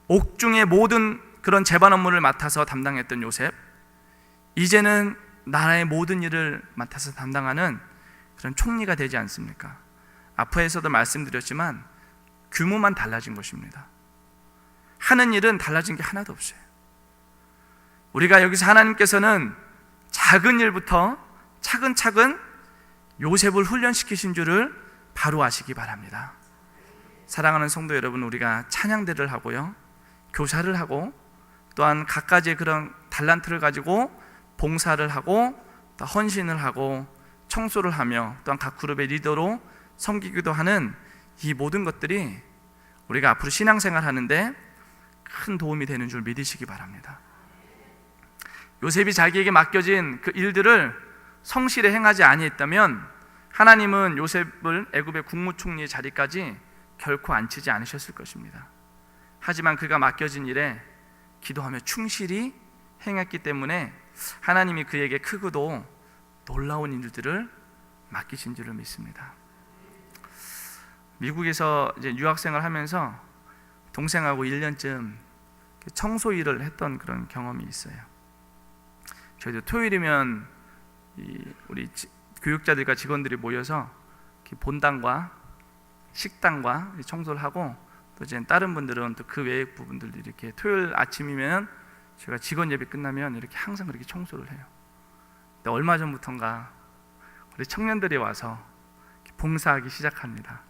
Speaker 1: 옥중의 모든 그런 재반 업무를 맡아서 담당했던 요셉, 이제는 나라의 모든 일을 맡아서 담당하는 그런 총리가 되지 않습니까? 앞에서도 말씀드렸지만 규모만 달라진 것입니다. 하는 일은 달라진 게 하나도 없어요. 우리가 여기서 하나님께서는 작은 일부터 차근차근 요셉을 훈련시키신 줄을 바로 아시기 바랍니다. 사랑하는 성도 여러분, 우리가 찬양대를 하고요, 교사를 하고, 또한 각가지의 그런 달란트를 가지고 봉사를 하고, 또 헌신을 하고, 청소를 하며, 또한 각 그룹의 리더로 섬기기도 하는 이 모든 것들이 우리가 앞으로 신앙생활 하는데 큰 도움이 되는 줄 믿으시기 바랍니다. 요셉이 자기에게 맡겨진 그 일들을 성실히 행하지 아니했다면 하나님은 요셉을 애굽의 국무총리의 자리까지 결코 앉히지 않으셨을 것입니다. 하지만 그가 맡겨진 일에 기도하며 충실히 행했기 때문에 하나님이 그에게 크고도 놀라운 일들을 맡기신 줄을 믿습니다. 미국에서 이제 유학생을 하면서 동생하고 1년쯤 청소 일을 했던 그런 경험이 있어요. 저희도 토요일이면 우리 교육자들과 직원들이 모여서 본당과 식당과 청소를 하고, 또 이제 다른 분들은 또 그 외의 부분들도 이렇게 토요일 아침이면 제가 직원 예배 끝나면 이렇게 항상 그렇게 청소를 해요. 근데 얼마 전부터인가 우리 청년들이 와서 봉사하기 시작합니다.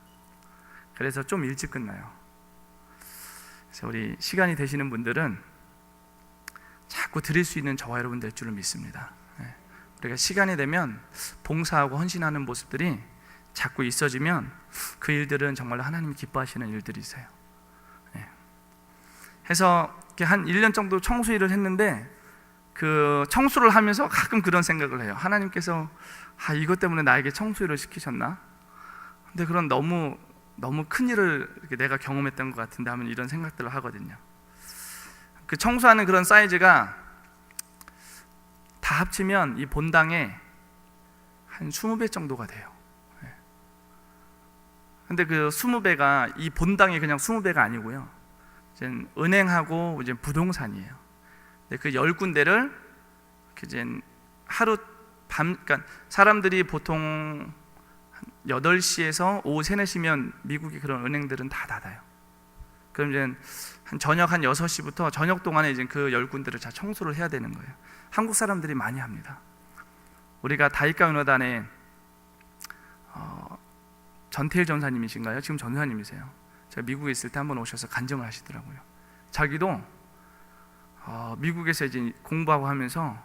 Speaker 1: 그래서 좀 일찍 끝나요. 그래서 우리 시간이 되시는 분들은 자꾸 드릴 수 있는 저와 여러분 될 줄을 믿습니다. 우리가 시간이 되면 봉사하고 헌신하는 모습들이 자꾸 있어지면 그 일들은 정말로 하나님이 기뻐하시는 일들이세요. 해서 한 1년 정도 청소 일을 했는데, 그 청소를 하면서 가끔 그런 생각을 해요. 하나님께서 이것 때문에 나에게 청소 일을 시키셨나? 근데 그런 너무 큰 일을 내가 경험했던 것 같은데 하면 이런 생각들을 하거든요. 그 청소하는 그런 사이즈가 다 합치면 이 본당에 한 20배 정도가 돼요. 근데 그 20배가 이 본당이 그냥 20배가 아니고요, 이제 은행하고 이제 부동산이에요. 근데 그 10군데를 이제 하루 밤, 그러니까 사람들이 보통 8시에서 오후 3, 4시면 미국의 그런 은행들은 다 닫아요. 그럼 이제 저녁 한 6시부터 저녁 동안에 이제 그 10군데를 다 청소를 해야 되는 거예요. 한국 사람들이 많이 합니다. 우리가 다윗가 은호단에 전태일 전사님이신가요? 지금 전사님이세요. 제가 미국에 있을 때 한번 오셔서 간증을 하시더라고요. 자기도 미국에서 이제 공부하고 하면서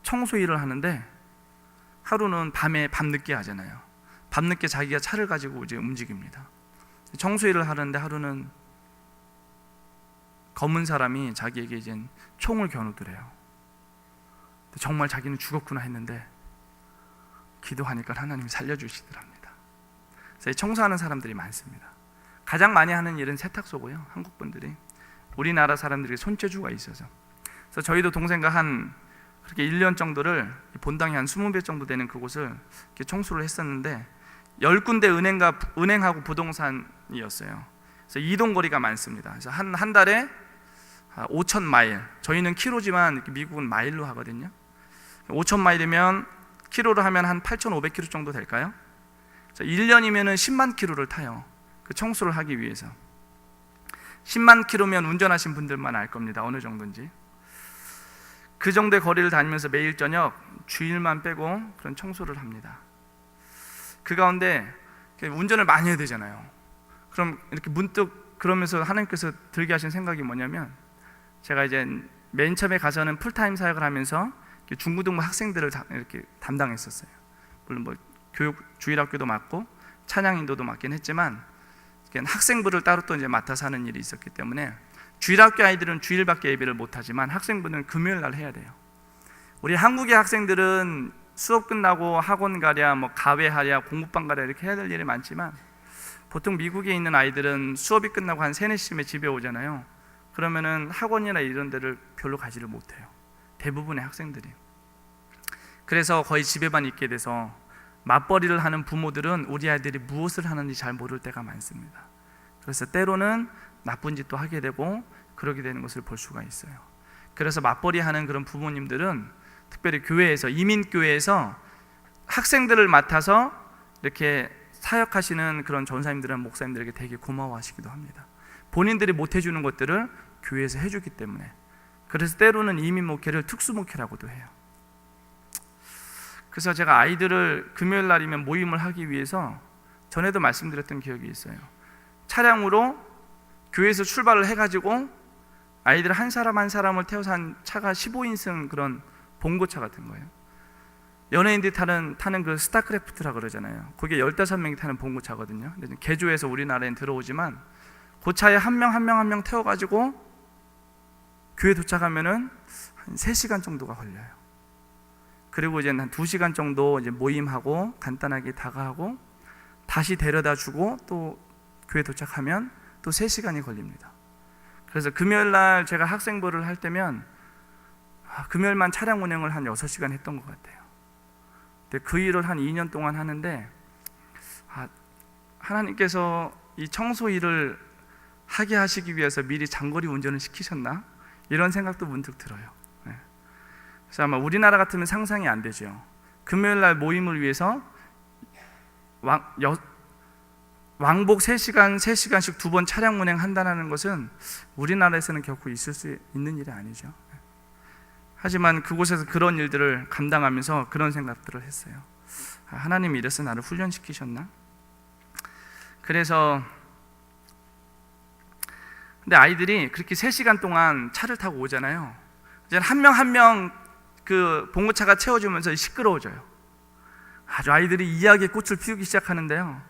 Speaker 1: 청소 일을 하는데 하루는 밤늦게 하잖아요. 밤늦게 자기가 차를 가지고 이제 움직입니다. 청소 일을 하는데 하루는 검은 사람이 자기에게 이제 총을 겨누더래요. 정말 자기는 죽었구나 했는데 기도하니까 하나님이 살려주시더랍니다. 그래서 청소하는 사람들이 많습니다. 가장 많이 하는 일은 세탁소고요. 한국 분들이, 우리나라 사람들이 손재주가 있어서. 그래서 저희도 동생과 그렇게 1년 정도를 본당이 한 20배 정도 되는 그곳을 이렇게 청소를 했었는데 10군데 은행하고 부동산이었어요. 그래서 이동 거리가 많습니다. 그래서 한 달에 5,000마일, 저희는 킬로지만 미국은 마일로 하거든요. 5,000마일이면 킬로로 하면 한 8,500킬로 정도 될까요? 1년이면 10만 킬로를 타요. 그 청소를 하기 위해서. 10만 킬로면 운전하신 분들만 알 겁니다. 어느 정도인지. 그 정도의 거리를 다니면서 매일 저녁 주일만 빼고 그런 청소를 합니다. 그 가운데 운전을 많이 해야 되잖아요. 그럼 이렇게 문득 그러면서 하나님께서 들게 하신 생각이 뭐냐면, 제가 이제 맨 처음에 가서는 풀타임 사역을 하면서 중고등부 학생들을 이렇게 담당했었어요. 물론 뭐 교육 주일학교도 맡고 찬양 인도도 맡긴 했지만 학생부를 따로 또 이제 맡아서 하는 일이 있었기 때문에 주일학교 아이들은 주일밖에 예배를 못하지만 학생부는 금요일 날 해야 돼요. 우리 한국의 학생들은 수업 끝나고 학원 가랴, 뭐 가외하랴, 공부방 가랴 이렇게 해야 될 일이 많지만 보통 미국에 있는 아이들은 수업이 끝나고 한 3, 4시쯤에 집에 오잖아요. 그러면은 학원이나 이런 데를 별로 가지를 못해요. 대부분의 학생들이. 그래서 거의 집에만 있게 돼서 맞벌이를 하는 부모들은 우리 아이들이 무엇을 하는지 잘 모를 때가 많습니다. 그래서 때로는 나쁜 짓도 하게 되고 그러게 되는 것을 볼 수가 있어요. 그래서 맞벌이 하는 그런 부모님들은 특별히 교회에서, 이민교회에서 학생들을 맡아서 이렇게 사역하시는 그런 전사님들은 목사님들에게 되게 고마워하시기도 합니다. 본인들이 못 해주는 것들을 교회에서 해주기 때문에. 그래서 때로는 이민 목회를 특수 목회라고도 해요. 그래서 제가 아이들을 금요일 날이면 모임을 하기 위해서 전에도 말씀드렸던 기억이 있어요. 차량으로 교회에서 출발을 해가지고 아이들 한 사람 한 사람을 태워서 한 차가 15인승 그런 봉고차 같은 거예요. 연예인들이 타는 그 스타크래프트라 그러잖아요. 그게 15명이 타는 봉고차거든요. 근데 개조해서 우리나라엔 들어오지만 그 차에 한 명 태워가지고 교회 도착하면은 한 3시간 정도가 걸려요. 그리고 이제 한 2시간 정도 이제 모임하고 간단하게 다가하고 다시 데려다 주고 또 교회 도착하면 또 3시간이 걸립니다. 그래서 금요일 날 제가 학생부를 할 때면 금요일만 차량 운행을 한 6시간 했던 것 같아요. 근데 그 일을 한 2년 동안 하는데 하나님께서 이 청소 일을 하게 하시기 위해서 미리 장거리 운전을 시키셨나? 이런 생각도 문득 들어요. 그래서 아마 우리나라 같으면 상상이 안 되죠. 금요일 날 모임을 위해서 왕복 3시간, 3시간씩 2번 차량 운행한다는 것은 우리나라에서는 결코 있을 수 있는 일이 아니죠. 하지만 그곳에서 그런 일들을 감당하면서 그런 생각들을 했어요. 하나님이 이래서 나를 훈련시키셨나? 그래서 근데 아이들이 그렇게 3시간 동안 차를 타고 오잖아요. 이제 한 명 한 명 그 봉고차가 채워주면서 시끄러워져요. 아주 아이들이 이야기의 꽃을 피우기 시작하는데요.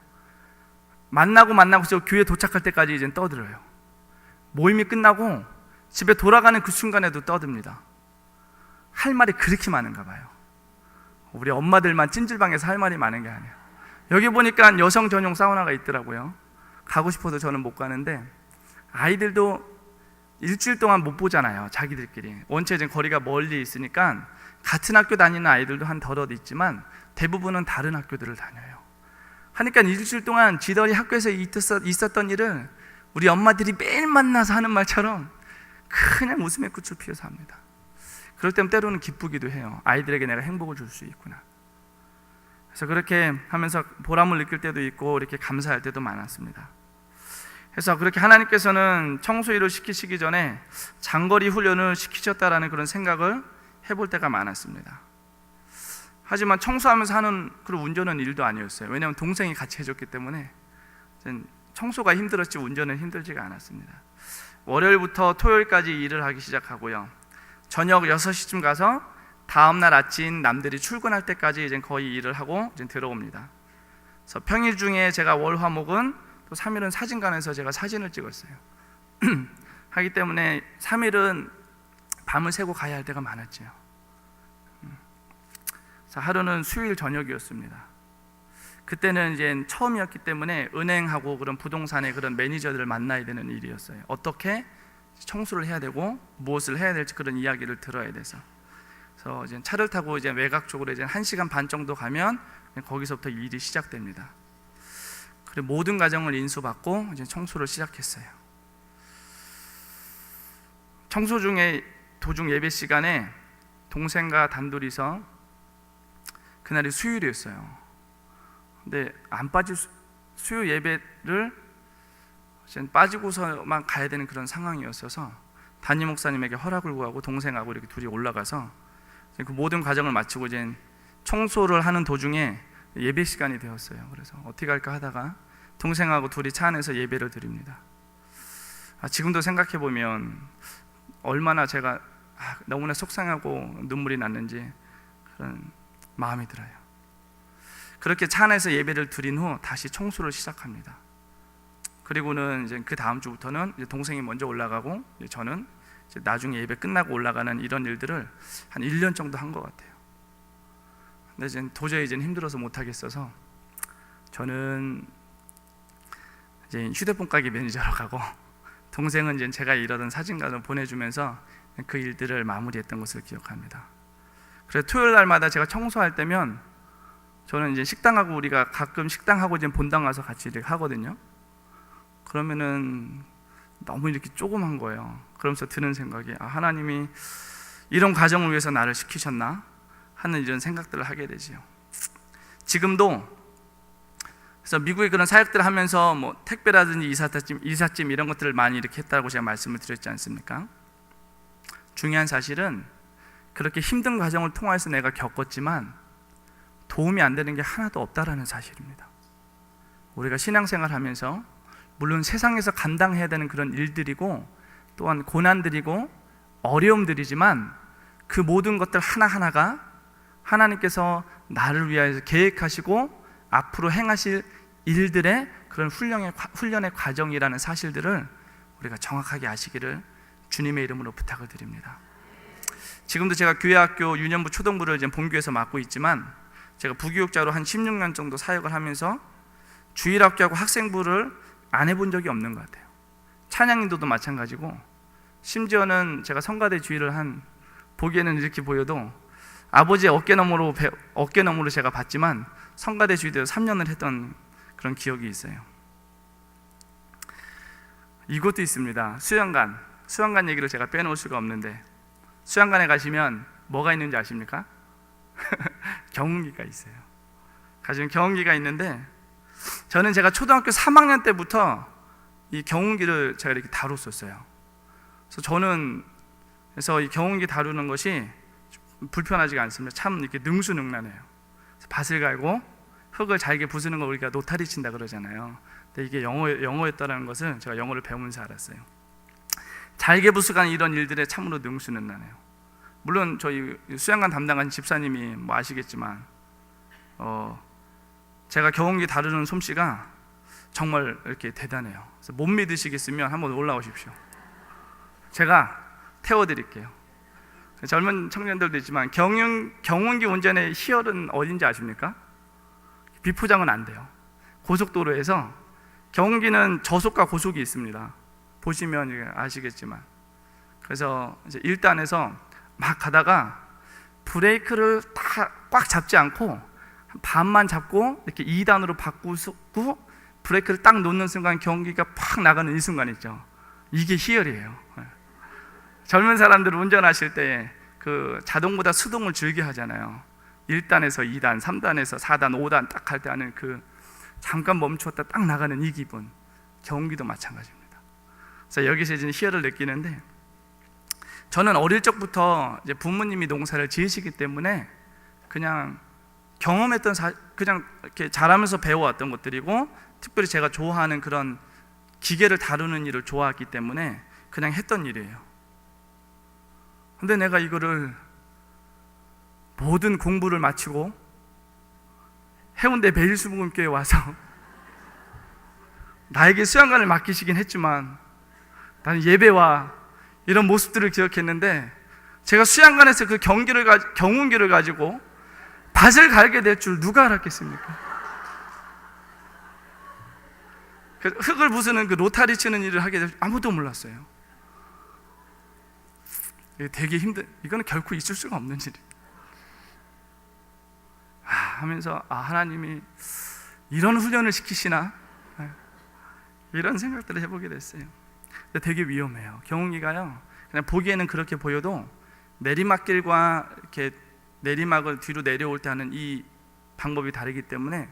Speaker 1: 만나고서 교회 도착할 때까지 이제 떠들어요. 모임이 끝나고 집에 돌아가는 그 순간에도 떠듭니다. 할 말이 그렇게 많은가 봐요. 우리 엄마들만 찜질방에서 할 말이 많은 게 아니에요. 여기 보니까 여성 전용 사우나가 있더라고요. 가고 싶어도 저는 못 가는데 아이들도 일주일 동안 못 보잖아요. 자기들끼리 원체 이제 거리가 멀리 있으니까 같은 학교 다니는 아이들도 한 더럿 있지만 대부분은 다른 학교들을 다녀요. 하니까 일주일 동안 지들이 학교에서 있었던 일을 우리 엄마들이 매일 만나서 하는 말처럼 그냥 웃음의 꽃을 피워서 합니다. 그럴 때는 때로는 기쁘기도 해요. 아이들에게 내가 행복을 줄 수 있구나. 그래서 그렇게 하면서 보람을 느낄 때도 있고 이렇게 감사할 때도 많았습니다. 그래서 그렇게 하나님께서는 청소일을 시키시기 전에 장거리 훈련을 시키셨다라는 그런 생각을 해볼 때가 많았습니다. 하지만 청소하면서 하는 그런 운전은 일도 아니었어요. 왜냐하면 동생이 같이 해줬기 때문에 청소가 힘들었지 운전은 힘들지가 않았습니다. 월요일부터 토요일까지 일을 하기 시작하고요. 저녁 6시쯤 가서 다음날 아침 남들이 출근할 때까지 이제 거의 일을 하고 이제 들어옵니다. 그래서 평일 중에 제가 월, 화, 목은 또 3일은 사진관에서 제가 사진을 찍었어요. 하기 때문에 3일은 밤을 새고 가야 할 때가 많았죠. 하루는 수요일 저녁이었습니다. 그때는 이제 처음이었기 때문에 은행하고 그런 부동산의 그런 매니저들을 만나야 되는 일이었어요. 어떻게 청소를 해야 되고 무엇을 해야 될지 그런 이야기를 들어야 돼서. 그래서 이제 차를 타고 이제 외곽 쪽으로 이제 1시간 반 정도 가면 거기서부터 일이 시작됩니다. 그리고 모든 가정을 인수받고 이제 청소를 시작했어요. 청소 중에 도중 예배 시간에 동생과 단둘이서 그날이 수요일이었어요. 근데 안 빠질 수요 예배를 빠지고서만 가야 되는 그런 상황이었어서 담임 목사님에게 허락을 구하고 동생하고 이렇게 둘이 올라가서 그 모든 과정을 마치고 이제 청소를 하는 도중에 예배 시간이 되었어요. 그래서 어떻게 할까 하다가 동생하고 둘이 차 안에서 예배를 드립니다. 지금도 생각해 보면 얼마나 제가 너무나 속상하고 눈물이 났는지 그런 마음이 들어요. 그렇게 차 안에서 예배를 드린 후 다시 청소를 시작합니다. 그리고는 이제 그 다음 주부터는 이제 동생이 먼저 올라가고 이제 저는 이제 나중에 예배 끝나고 올라가는 이런 일들을 한 1년 정도 한 것 같아요. 근데 이제 도저히 이제 힘들어서 못 하겠어서 저는 이제 휴대폰 가게 매니저로 가고, 동생은 이제 제가 일하던 사진관을 보내주면서 그 일들을 마무리했던 것을 기억합니다. 그래서 토요일 날마다 제가 청소할 때면 저는 이제 식당하고, 우리가 가끔 식당하고 이제 본당 가서 같이 이렇게 하거든요. 그러면은 너무 이렇게 조그만 거예요. 그러면서 드는 생각이, 하나님이 이런 과정을 위해서 나를 시키셨나 하는 이런 생각들을 하게 되지요. 지금도 그래서 미국에 그런 사역들을 하면서 뭐 택배라든지 이삿짐 이런 것들을 많이 이렇게 했다고 제가 말씀을 드렸지 않습니까? 중요한 사실은 그렇게 힘든 과정을 통해서 내가 겪었지만 도움이 안 되는 게 하나도 없다라는 사실입니다. 우리가 신앙생활 하면서 물론 세상에서 감당해야 되는 그런 일들이고 또한 고난들이고 어려움들이지만 그 모든 것들 하나하나가 하나님께서 나를 위하여 계획하시고 앞으로 행하실 일들의 그런 훈련의 과정이라는 사실들을 우리가 정확하게 아시기를 주님의 이름으로 부탁을 드립니다. 지금도 제가 교회학교 유년부 초등부를 이제 본교에서 맡고 있지만 제가 부교육자로 한 16년 정도 사역을 하면서 주일학교하고 학생부를 안 해본 적이 없는 것 같아요. 찬양인도도 마찬가지고, 심지어는 제가 성가대 주일을 보기에는 이렇게 보여도 아버지의 어깨너머로 제가 봤지만 성가대 주일을 3년을 했던 그런 기억이 있어요. 이것도 있습니다. 수영관 얘기를 제가 빼놓을 수가 없는데, 수영관에 가시면 뭐가 있는지 아십니까? 경운기가 있어요. 가시면 경운기가 있는데, 저는 제가 초등학교 3학년 때부터 이 경운기를 제가 이렇게 다뤘었어요. 그래서 이 경운기 다루는 것이 불편하지가 않습니다. 참 이렇게 능수능란해요. 밭을 갈고 흙을 잘게 부수는 걸 우리가 노타리 친다 그러잖아요. 근데 이게 영어였다는 것을 제가 영어를 배우면서 알았어요. 잘게 부수는 이런 일들에 참으로 능수능란해요. 물론 저희 수양관 담당한 집사님이 뭐 아시겠지만 제가 경운기 다루는 솜씨가 정말 이렇게 대단해요. 그래서 못 믿으시겠으면 한번 올라오십시오. 제가 태워드릴게요. 젊은 청년들도 있지만 경운기 운전의 희열은 어딘지 아십니까? 비포장은 안 돼요. 고속도로에서 경운기는 저속과 고속이 있습니다. 보시면 아시겠지만, 그래서 이제 1단에서 막 가다가 브레이크를 다 꽉 잡지 않고 반만 잡고 이렇게 2단으로 바꾸고 브레이크를 딱 놓는 순간 경운기가 팍 나가는 이 순간 있죠. 이게 희열이에요. 젊은 사람들 운전하실 때 그 자동보다 수동을 즐겨 하잖아요. 1단에서 2단, 3단에서 4단, 5단 딱 할 때 하는 그 잠깐 멈추었다 딱 나가는 이 기분, 경운기도 마찬가지입니다. 그래서 여기서 이제 희열을 느끼는데, 저는 어릴 적부터 이제 부모님이 농사를 지으시기 때문에 그냥 경험했던 그냥 이렇게 자라면서 배워왔던 것들이고, 특별히 제가 좋아하는 그런 기계를 다루는 일을 좋아했기 때문에 그냥 했던 일이에요. 근데 내가 이거를 모든 공부를 마치고 해운대 매일수목원교회에 와서 나에게 수양관을 맡기시긴 했지만 나는 예배와 이런 모습들을 기억했는데, 제가 수양관에서 그 경운기를 가지고 밭을 갈게 될 줄 누가 알았겠습니까? 그 흙을 부수는 그 로타리 치는 일을 하게 될 줄 아무도 몰랐어요. 되게 이거는 결코 있을 수가 없는 일이에요. 하면서 하나님이 이런 훈련을 시키시나? 이런 생각들을 해보게 됐어요. 근데 되게 위험해요. 경운기가요, 그냥 보기에는 그렇게 보여도 내리막길과 이렇게 내리막을 뒤로 내려올 때 하는 이 방법이 다르기 때문에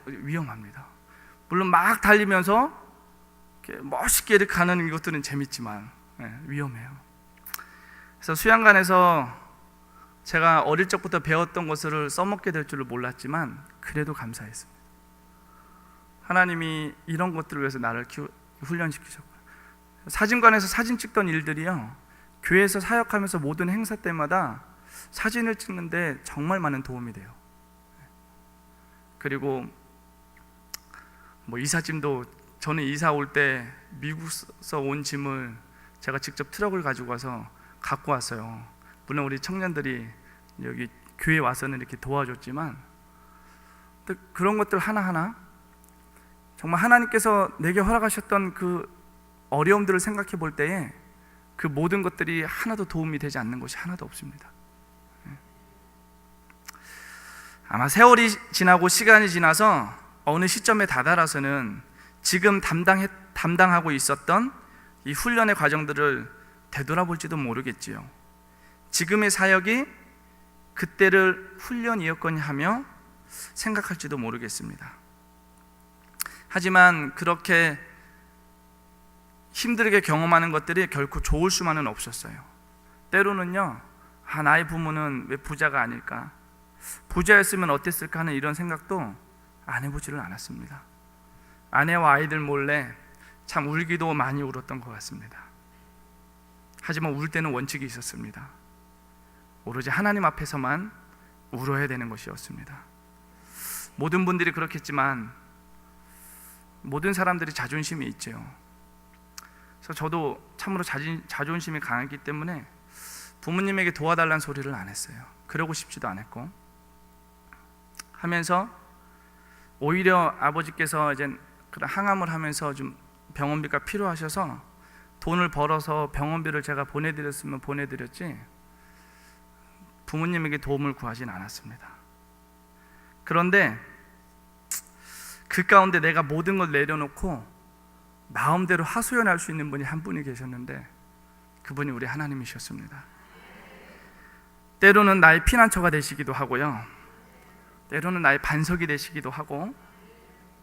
Speaker 1: 위험합니다. 물론 막 달리면서 이렇게 멋있게 이렇게 가는 것들은 재밌지만 위험해요. 그래서 수양관에서 제가 어릴 적부터 배웠던 것을 써먹게 될 줄을 몰랐지만 그래도 감사했습니다. 하나님이 이런 것들을 위해서 나를 훈련시키셨고요. 사진관에서 사진 찍던 일들이요, 교회에서 사역하면서 모든 행사 때마다 사진을 찍는데 정말 많은 도움이 돼요. 그리고 뭐 이삿짐도 저는 이사 올 때 미국에서 온 짐을 제가 직접 트럭을 가지고 가서 갖고 왔어요. 물론 우리 청년들이 여기 교회 와서는 이렇게 도와줬지만, 그런 것들 하나하나 정말 하나님께서 내게 허락하셨던 그 어려움들을 생각해 볼 때에 그 모든 것들이 하나도 도움이 되지 않는 것이 하나도 없습니다. 아마 세월이 지나고 시간이 지나서 어느 시점에 다다라서는 지금 담당하고 있었던 이 훈련의 과정들을 되돌아볼지도 모르겠지요. 지금의 사역이 그때를 훈련이었거니 하며 생각할지도 모르겠습니다. 하지만 그렇게 힘들게 경험하는 것들이 결코 좋을 수만은 없었어요. 때로는요, 나의 부모는 왜 부자가 아닐까? 부자였으면 어땠을까 하는 이런 생각도 안 해보지를 않았습니다. 아내와 아이들 몰래 참 울기도 많이 울었던 것 같습니다. 하지만 울 때는 원칙이 있었습니다. 오로지 하나님 앞에서만 울어야 되는 것이었습니다. 모든 분들이 그렇겠지만 모든 사람들이 자존심이 있죠. 그래서 저도 참으로 자존심이 강했기 때문에 부모님에게 도와달라는 소리를 안 했어요. 그러고 싶지도 않았고, 하면서 오히려 아버지께서 이제 그런 항암을 하면서 좀 병원비가 필요하셔서 돈을 벌어서 병원비를 제가 보내드렸으면 보내드렸지 부모님에게 도움을 구하진 않았습니다. 그런데 그 가운데 내가 모든 걸 내려놓고 마음대로 하소연할 수 있는 분이 한 분이 계셨는데, 그분이 우리 하나님이셨습니다. 때로는 나의 피난처가 되시기도 하고요, 때로는 나의 반석이 되시기도 하고,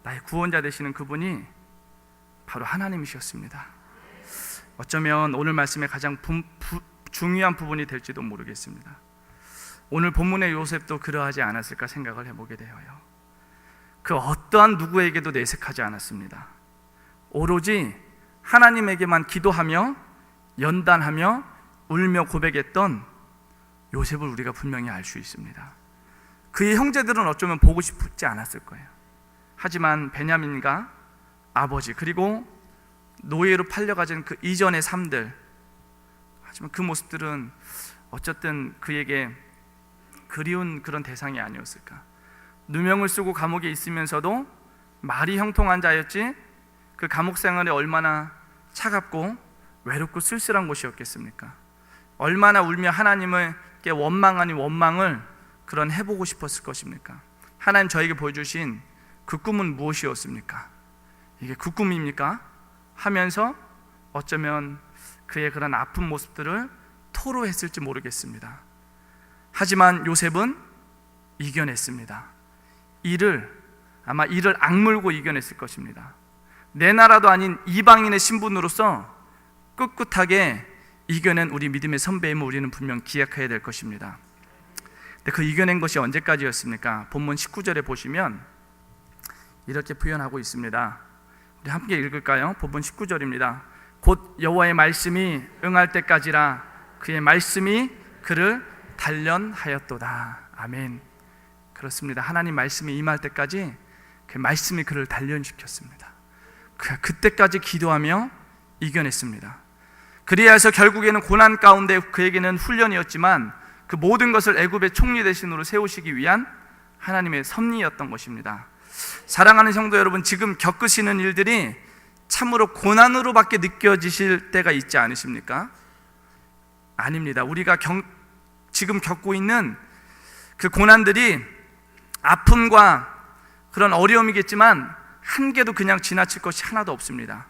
Speaker 1: 나의 구원자 되시는 그분이 바로 하나님이셨습니다. 어쩌면 오늘 말씀의 가장 중요한 부분이 될지도 모르겠습니다. 오늘 본문의 요셉도 그러하지 않았을까 생각을 해보게 되어요. 그 어떠한 누구에게도 내색하지 않았습니다. 오로지 하나님에게만 기도하며 연단하며 울며 고백했던 요셉을 우리가 분명히 알 수 있습니다. 그의 형제들은 어쩌면 보고 싶지 않았을 거예요. 하지만 베냐민과 아버지, 그리고 노예로 팔려가진 그 이전의 삶들, 하지만 그 모습들은 어쨌든 그에게 그리운 그런 대상이 아니었을까. 누명을 쓰고 감옥에 있으면서도 말이 형통한 자였지, 그 감옥 생활이 얼마나 차갑고 외롭고 쓸쓸한 곳이었겠습니까? 얼마나 울며 하나님께 원망 아닌 원망을 그런 해보고 싶었을 것입니까? 하나님 저에게 보여주신 그 꿈은 무엇이었습니까? 이게 그 꿈입니까? 하면서 어쩌면 그의 그런 아픈 모습들을 토로했을지 모르겠습니다. 하지만 요셉은 이겨냈습니다. 아마 이를 악물고 이겨냈을 것입니다. 내 나라도 아닌 이방인의 신분으로서 꿋꿋하게 이겨낸 우리 믿음의 선배임을 우리는 분명 기억해야 될 것입니다. 근데 그 이겨낸 것이 언제까지였습니까? 본문 19절에 보시면 이렇게 표현하고 있습니다. 우리 함께 읽을까요? 본문 19절입니다. 곧 여호와의 말씀이 응할 때까지라 그의 말씀이 그를 단련하였도다. 아멘. 그렇습니다. 하나님 말씀이 임할 때까지 그 말씀이 그를 단련시켰습니다. 그때까지 기도하며 이겨냈습니다. 그리하여 결국에는 고난 가운데 그에게는 훈련이었지만 그 모든 것을 애굽의 총리 대신으로 세우시기 위한 하나님의 섭리였던 것입니다. 사랑하는 성도 여러분, 지금 겪으시는 일들이 참으로 고난으로밖에 느껴지실 때가 있지 않으십니까? 아닙니다. 우리가 지금 겪고 있는 그 고난들이 아픔과 그런 어려움이겠지만 한 개도 그냥 지나칠 것이 하나도 없습니다.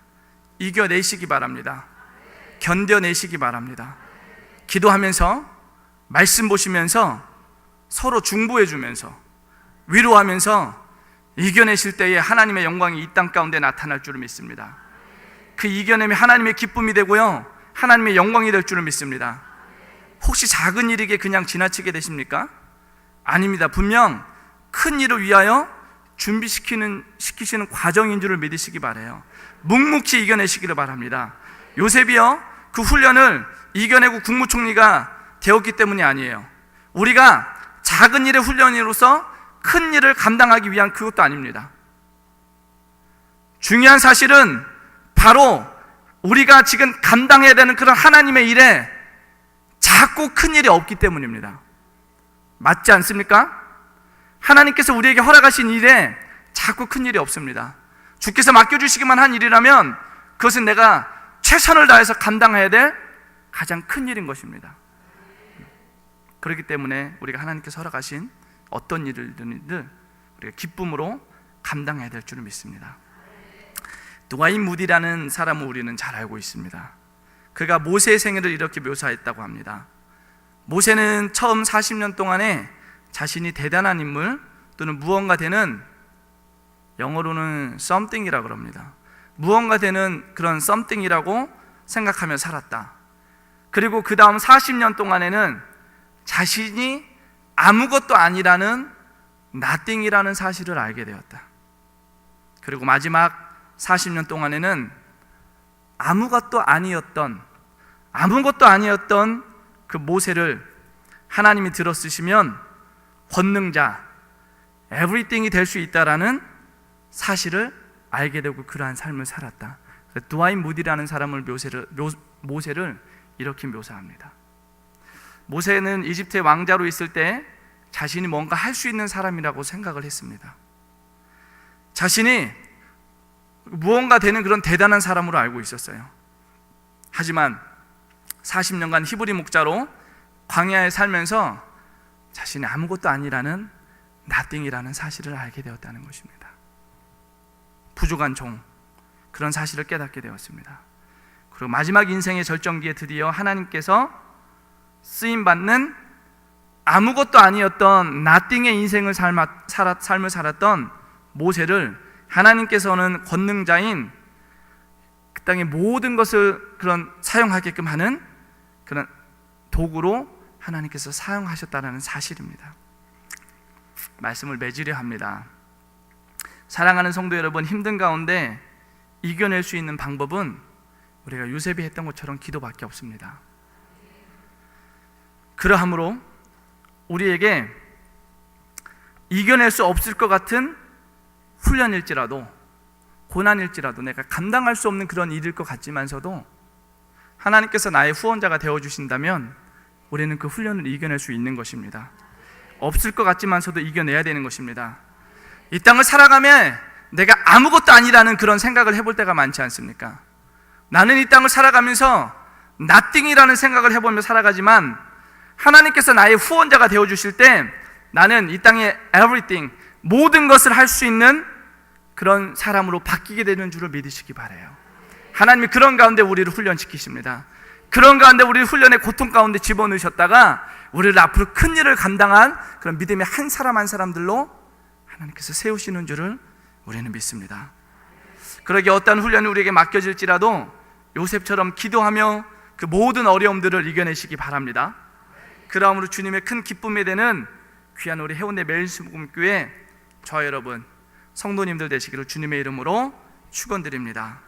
Speaker 1: 이겨내시기 바랍니다. 견뎌내시기 바랍니다. 기도하면서, 말씀 보시면서, 서로 중보해 주면서, 위로하면서 이겨내실 때에 하나님의 영광이 이 땅 가운데 나타날 줄을 믿습니다. 그 이겨냄이 하나님의 기쁨이 되고요, 하나님의 영광이 될 줄을 믿습니다. 혹시 작은 일이게 그냥 지나치게 되십니까? 아닙니다. 분명 큰 일을 위하여 준비시키시는 과정인 줄을 믿으시기 바라요. 묵묵히 이겨내시기를 바랍니다. 요셉이요, 그 훈련을 이겨내고 국무총리가 되었기 때문이 아니에요. 우리가 작은 일의 훈련으로서 큰 일을 감당하기 위한 그것도 아닙니다. 중요한 사실은 바로 우리가 지금 감당해야 되는 그런 하나님의 일에 자꾸 큰 일이 없기 때문입니다. 맞지 않습니까? 하나님께서 우리에게 허락하신 일에 자꾸 큰 일이 없습니다. 주께서 맡겨주시기만 한 일이라면 그것은 내가 최선을 다해서 감당해야 될 가장 큰 일인 것입니다. 그렇기 때문에 우리가 하나님께서 허락하신 어떤 일이든 우리가 기쁨으로 감당해야 될 줄을 믿습니다. 드와인 무디라는 사람을 우리는 잘 알고 있습니다. 그가 모세의 생애를 이렇게 묘사했다고 합니다. 모세는 처음 40년 동안에 자신이 대단한 인물 또는 무언가 되는, 영어로는 something이라고 합니다. 무언가 되는 그런 something이라고 생각하며 살았다. 그리고 그 다음 40년 동안에는 자신이 아무것도 아니라는 nothing이라는 사실을 알게 되었다. 그리고 마지막 40년 동안에는 아무것도 아니었던 그 모세를 하나님이 들어 쓰시면 권능자, everything이 될 수 있다라는 사실을 알게 되고 그러한 삶을 살았다. 드와인 무디라는 사람을 모세를 이렇게 묘사합니다. 모세는 이집트의 왕자로 있을 때 자신이 뭔가 할 수 있는 사람이라고 생각을 했습니다. 자신이 무언가 되는 그런 대단한 사람으로 알고 있었어요. 하지만 40년간 히브리 목자로 광야에 살면서 자신이 아무것도 아니라는 nothing이라는 사실을 알게 되었다는 것입니다. 부족한 종, 그런 사실을 깨닫게 되었습니다. 그리고 마지막 인생의 절정기에 드디어 하나님께서 쓰임받는 아무것도 아니었던 nothing의 인생을 삶을 살았던 모세를 하나님께서는 권능자인 그 땅의 모든 것을 그런 사용하게끔 하는 그런 도구로 하나님께서 사용하셨다는 사실입니다. 말씀을 맺으려 합니다. 사랑하는 성도 여러분, 힘든 가운데 이겨낼 수 있는 방법은 우리가 요셉이 했던 것처럼 기도밖에 없습니다. 그러하므로 우리에게 이겨낼 수 없을 것 같은 훈련일지라도, 고난일지라도, 내가 감당할 수 없는 그런 일일 것 같지만서도 하나님께서 나의 후원자가 되어주신다면 우리는 그 훈련을 이겨낼 수 있는 것입니다. 없을 것 같지만서도 이겨내야 되는 것입니다. 이 땅을 살아가며 내가 아무것도 아니라는 그런 생각을 해볼 때가 많지 않습니까? 나는 이 땅을 살아가면서 nothing이라는 생각을 해보며 살아가지만 하나님께서 나의 후원자가 되어주실 때 나는 이 땅의 everything, 모든 것을 할 수 있는 그런 사람으로 바뀌게 되는 줄을 믿으시기 바라요. 하나님이 그런 가운데 우리를 훈련시키십니다. 그런 가운데 우리를 훈련의 고통 가운데 집어넣으셨다가 우리를 앞으로 큰 일을 감당한 그런 믿음의 한 사람 한 사람들로 하나님께서 세우시는 줄을 우리는 믿습니다. 그러기에 어떠한 훈련이 우리에게 맡겨질지라도 요셉처럼 기도하며 그 모든 어려움들을 이겨내시기 바랍니다. 그러므로 주님의 큰 기쁨이 되는 귀한 우리 해운대 매일수금교회 저와 여러분 성도님들 되시기를 주님의 이름으로 축원드립니다.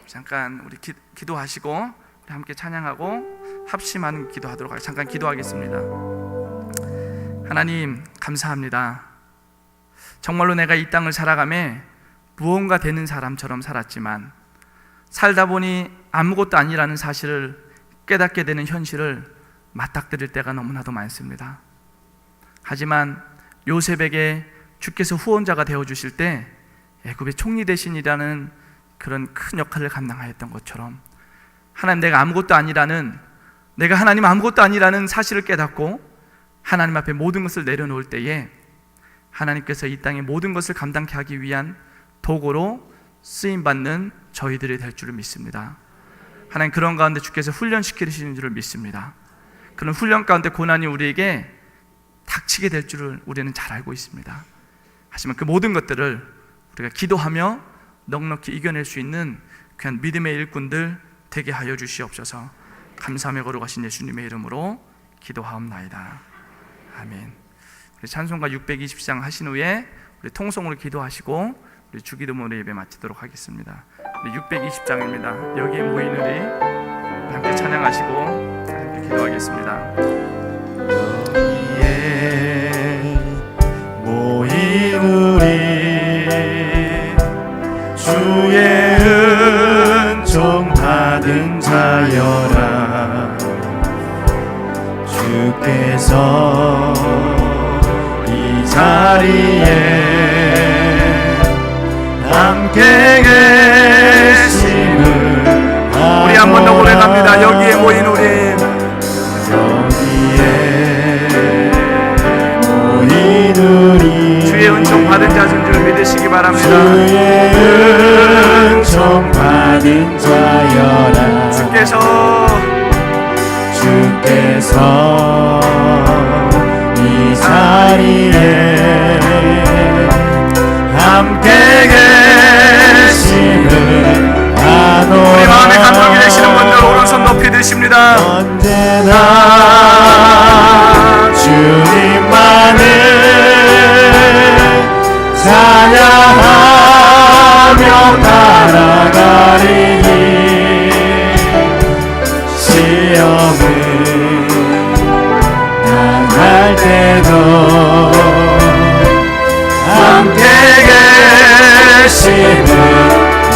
Speaker 1: 잠깐 우리 기도하시고 우리 함께 찬양하고 합심하는 기도하도록 하겠습니다. 잠깐 기도하겠습니다. 하나님 감사합니다. 정말로 내가 이 땅을 살아가며 무언가 되는 사람처럼 살았지만 살다 보니 아무것도 아니라는 사실을 깨닫게 되는 현실을 맞닥뜨릴 때가 너무나도 많습니다. 하지만 요셉에게 주께서 후원자가 되어주실 때 애굽의 총리 대신이라는 그런 큰 역할을 감당하였던 것처럼 하나님, 내가 아무것도 아니라는, 내가 하나님 아무것도 아니라는 사실을 깨닫고 하나님 앞에 모든 것을 내려놓을 때에 하나님께서 이 땅의 모든 것을 감당케 하기 위한 도구로 쓰임받는 저희들이 될 줄을 믿습니다. 하나님, 그런 가운데 주께서 훈련시키시는 줄을 믿습니다. 그런 훈련 가운데 고난이 우리에게 닥치게 될 줄을 우리는 잘 알고 있습니다. 하지만 그 모든 것들을 우리가 기도하며 넉넉히 이겨낼 수 있는 그냥 믿음의 일꾼들 되게 하여 주시옵소서. 감사하며 거룩하신 예수님의 이름으로 기도하옵나이다. 아멘. 우리 찬송가 620장 하신 후에 우리 통성으로 기도하시고 우리 주기도문으로 예배 마치도록 하겠습니다. 우리 620장입니다. 여기에 모인 우리 함께 찬양하시고 함께 기도하겠습니다.
Speaker 2: 여기에 모인 우리 주 주께서 이 자리에 함께 계심을
Speaker 1: 우리 한 번 더 고백합니다. 여기에 모인 우리 주의 은총 받은 자인 줄 믿으시기 바랍니다.
Speaker 2: 주의 은총 받은 자여라. 주께서 이 자리에 함께 계심을 아노라.
Speaker 1: 우리 마음에 감동이 되시는 분들 오른손 높이 드십니다.
Speaker 2: 언제나 주님만을 찬양하며 따라가리니 시험을 당할 때도 함께 계심을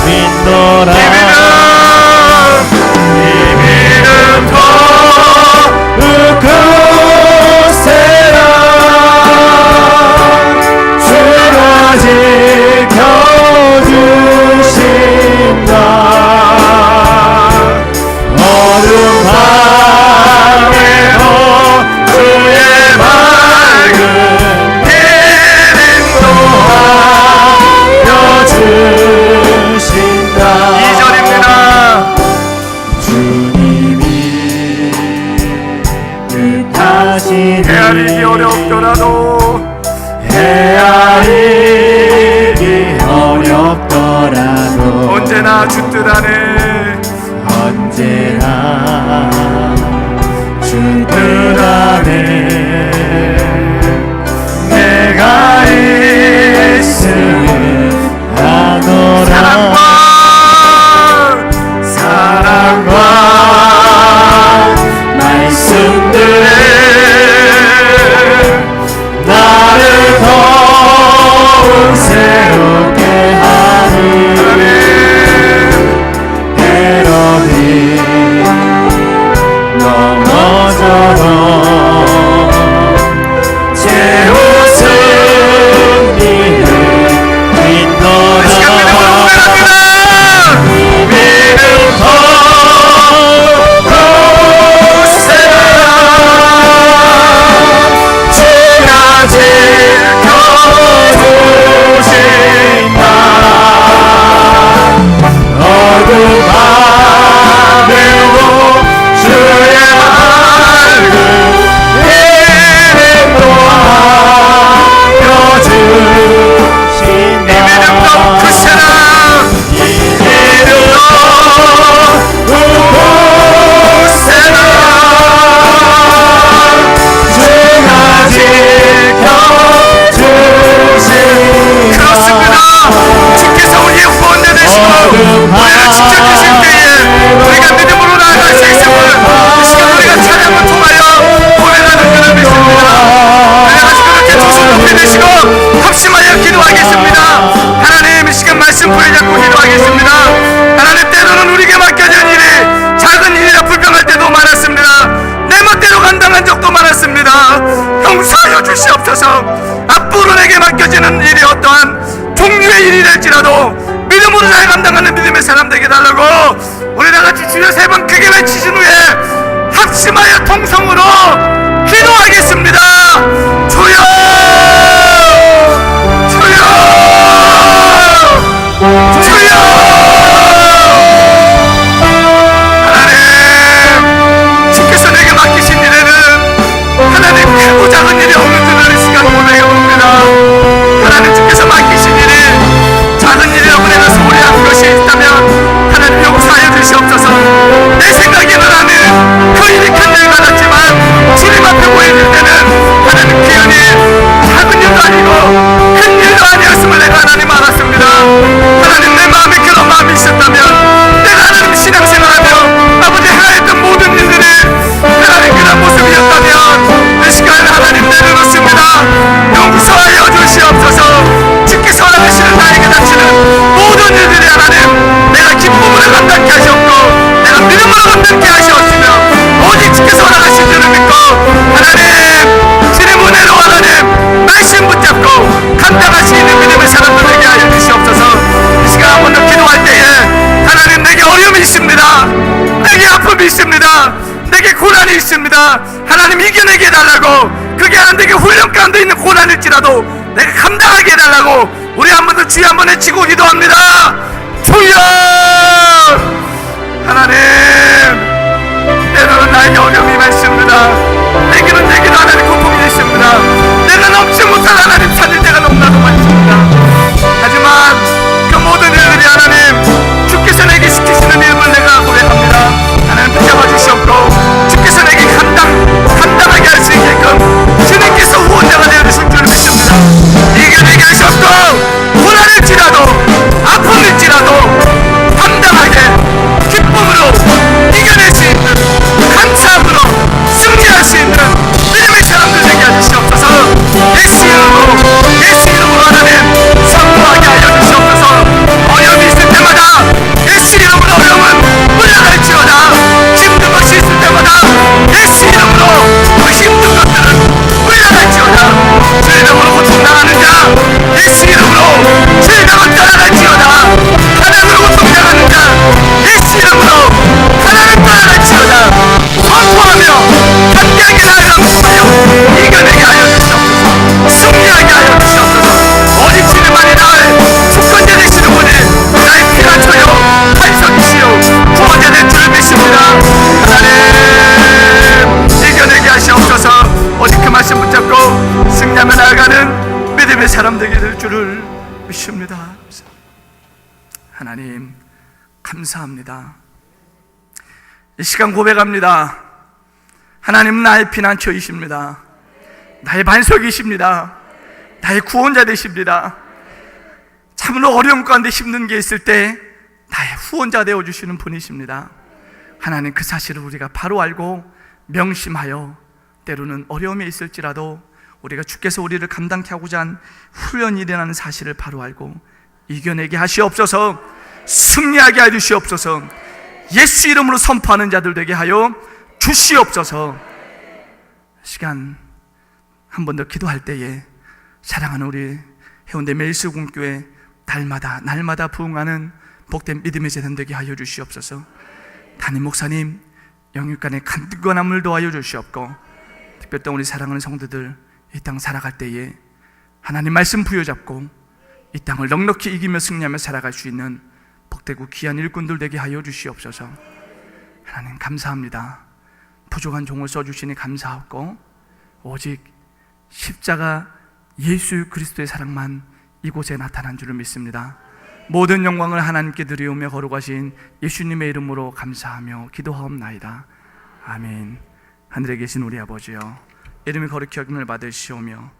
Speaker 2: 믿노라. 이 믿음 더욱 굳세라. 주가 지켜주신다. 어둠 밤에도 주의 밝은 기름 도와주신다.
Speaker 1: 2절입니다.
Speaker 2: 주님이 뜻하시니
Speaker 1: 헤아리기 어렵더라도
Speaker 2: 헤아리기 어렵더라도
Speaker 1: 언제나 주 뜻 안에
Speaker 2: 언제나 주 뜻 안에 내가 있음을 아노라. 사랑과 말씀들에 나를 더욱 새롭게 하니 때로는 넘어져도 채웃은 니를 믿노라. 믿음 더욱 세라. 주가 지켜주신다. 어둠 밤에도 주의 밝은 기름 도와주신다. 이 믿음 더욱 굳세라. 주가 지켜주신다.
Speaker 1: 그렇습니다. 주께서 우리의 구원자 되시고 우리를 지켜주실 때에 우리가 믿음으로 나아갈 수 있음을 이 시간 우리가 찬양을 통하여 고백하는 줄을 믿습니다. 우리가 그렇게 두 손 높이 드시고 합심하여 기도하겠습니다. 하나님, 이 시간 말씀 부여잡고 기도하겠습니다. 하나님, 때로는 우리에게 맡겨진 일이 작은 일이라 불평할 때도 많았습니다. 내 멋대로 감당한 적도 많았습니다. 용서하여 주시옵소서. 앞으로 내게 맡겨지는 일이 어떠한 종류의 일이 될지라도 믿음으로 잘 감당하는 믿음의 사람 되게 달라고 우리 다같이 주여 세 번 크게 외치신 후에 합심하여 통성으로 기도하겠습니다. 주여, 주여, 주여. 하나님, 주께서 내게 맡기신 일에는 하나님 크고 작은 일이 없는 줄을 이 시간 고백해 봅니다. 하나님, 주께서 맡기신 일이 작은 일이라고 내가 소홀히 한 것이 있다면 하나님 용서하여 주시옵소서. 내 생각에는 하나님 그 일이 큰 일 같았지만 주님 앞에 보여줄 때는 하나님 그 일이 작은 일도 아니고 큰 일도 아니었음을 내가 하나님 알았습니다. 하나님, 내 마음에 그런 마음이 있었다면 내가 하나님 신앙생활하며 아버지 행하였던 모든 일들이 하나님 그런 모습이었다면 이 시간 하나님 내려놓습니다. 용서하여 주시옵소서. 주께서 원하시는 나에게 닥치는 모든 일들이 하나님 내가 기쁨으로 감당케 하셨고 내가 믿음으로 감당케 하셨으며 오직 주께서 원하신 줄을 믿고 하나님 내게 고난이 있습니다. 하나님 이겨내게 해달라고. 그게 하나님께 훈련 가운데 있는 고난일지라도 내가 감당하게 해달라고 우리 한 번 더 주여 한번 외치고 기도합니다. 주여! 하나님, 때로는 나에게 어려움이 많습니다. 내게도 하나님 고통이 있습니다. 내가 넘지 못한 하나님 찾을 때가 너무나도 많습니다. 하지만 그 모든 일들이 하나님 주께서 내게 시키시는 일을 내가 고백합니다. 하나님 붙잡아 주시옵고 주께서 내게 감당하게 할 수 있게끔 주님께서 후원자가 되어주실 줄 믿습니다. 이겨내게 하시옵고 고난일지라도 아픔일지라도 담당하게 기쁨으로 이겨낼 수 있는 감사함으로 승리할 수 있는 믿음의 사람들 되게 해주시옵소서. 예수 이름으로 하나님 선포하게 하여 주시옵소서. 어려움이 있을 때마다 예수 이름으로 어려움은 물러갈지어다. 힘든 것이 있을 때마다 예수 이름으로 그 힘든 것들은 물러갈지어다. 주 이름으로 고통당하는 자 예수 이름으로 질병은 떠나갈지어다. 하나님으로 고통당하는 자 예수 이름으로 하나님 떠나갈지어다. 선포하며 함께하게 나아가며 이겨내게 하여 주시옵소서. 승리하게 하여 주시옵소서. 어린 주님만이 나의 주권자 되시는 분이 나의 피난처요 반석이시요 구원자 될 줄 믿습니다. 하나님 이겨내게 하시옵소서. 오직 그 말씀 붙잡고 승리하며 나아가는 믿음의 사람 되게 될 줄을 믿습니다. 하나님 감사합니다. 이 시간 고백합니다. 하나님은 나의 피난처이십니다. 나의 반석이십니다. 나의 구원자 되십니다. 참으로 어려움 가운데 힘든 게 있을 때 나의 후원자 되어주시는 분이십니다. 하나님 그 사실을 우리가 바로 알고 명심하여 때로는 어려움이 있을지라도 우리가 주께서 우리를 감당케 하고자 한 훈련이라는 사실을 바로 알고 이겨내게 하시옵소서. 승리하게 해 주시옵소서. 예수 이름으로 선포하는 자들 되게 하여 주시옵소서. 시간 한 번 더 기도할 때에 사랑하는 우리 해운대 매일수공교회 날마다 부흥하는 복된 믿음의 재단 되게 하여 주시옵소서. 담임 목사님 영육간에 간건함을 도하여 주시옵고 특별히 또 우리 사랑하는 성도들 이 땅 살아갈 때에 하나님 말씀 부여잡고 이 땅을 넉넉히 이기며 승리하며 살아갈 수 있는 복되고 귀한 일꾼들 되게 하여 주시옵소서. 하나님 감사합니다. 부족한 종을 써주시니 감사하고 오직 십자가 예수 그리스도의 사랑만 이곳에 나타난 줄을 믿습니다. 모든 영광을 하나님께 드리오며 거룩하신 예수님의 이름으로 감사하며 기도하옵나이다. 아멘. 하늘에 계신 우리 아버지여, 이름이 거룩히 여김을 받으시오며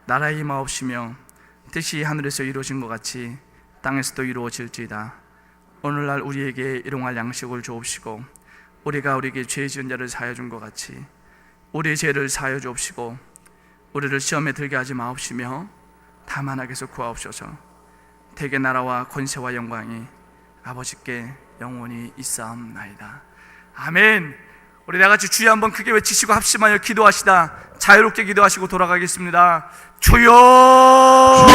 Speaker 1: 나라의 임하옵시며 뜻이 하늘에서 이루어진 것 같이 땅에서도 이루어질지이다. 오늘날 우리에게 일용할 양식을 주옵시고 우리가 우리에게 죄 지은 자를 사하여 준 것 같이 우리의 죄를 사하여 주옵시고 우리를 시험에 들게 하지 마옵시며 다만 악에서 구하옵소서. 대개 나라와 권세와 영광이 아버지께 영원히 있사옵나이다. 아멘. 우리 다같이 주여 한번 크게 외치시고 합심하여 기도하시다 자유롭게 기도하시고 돌아가겠습니다. 주여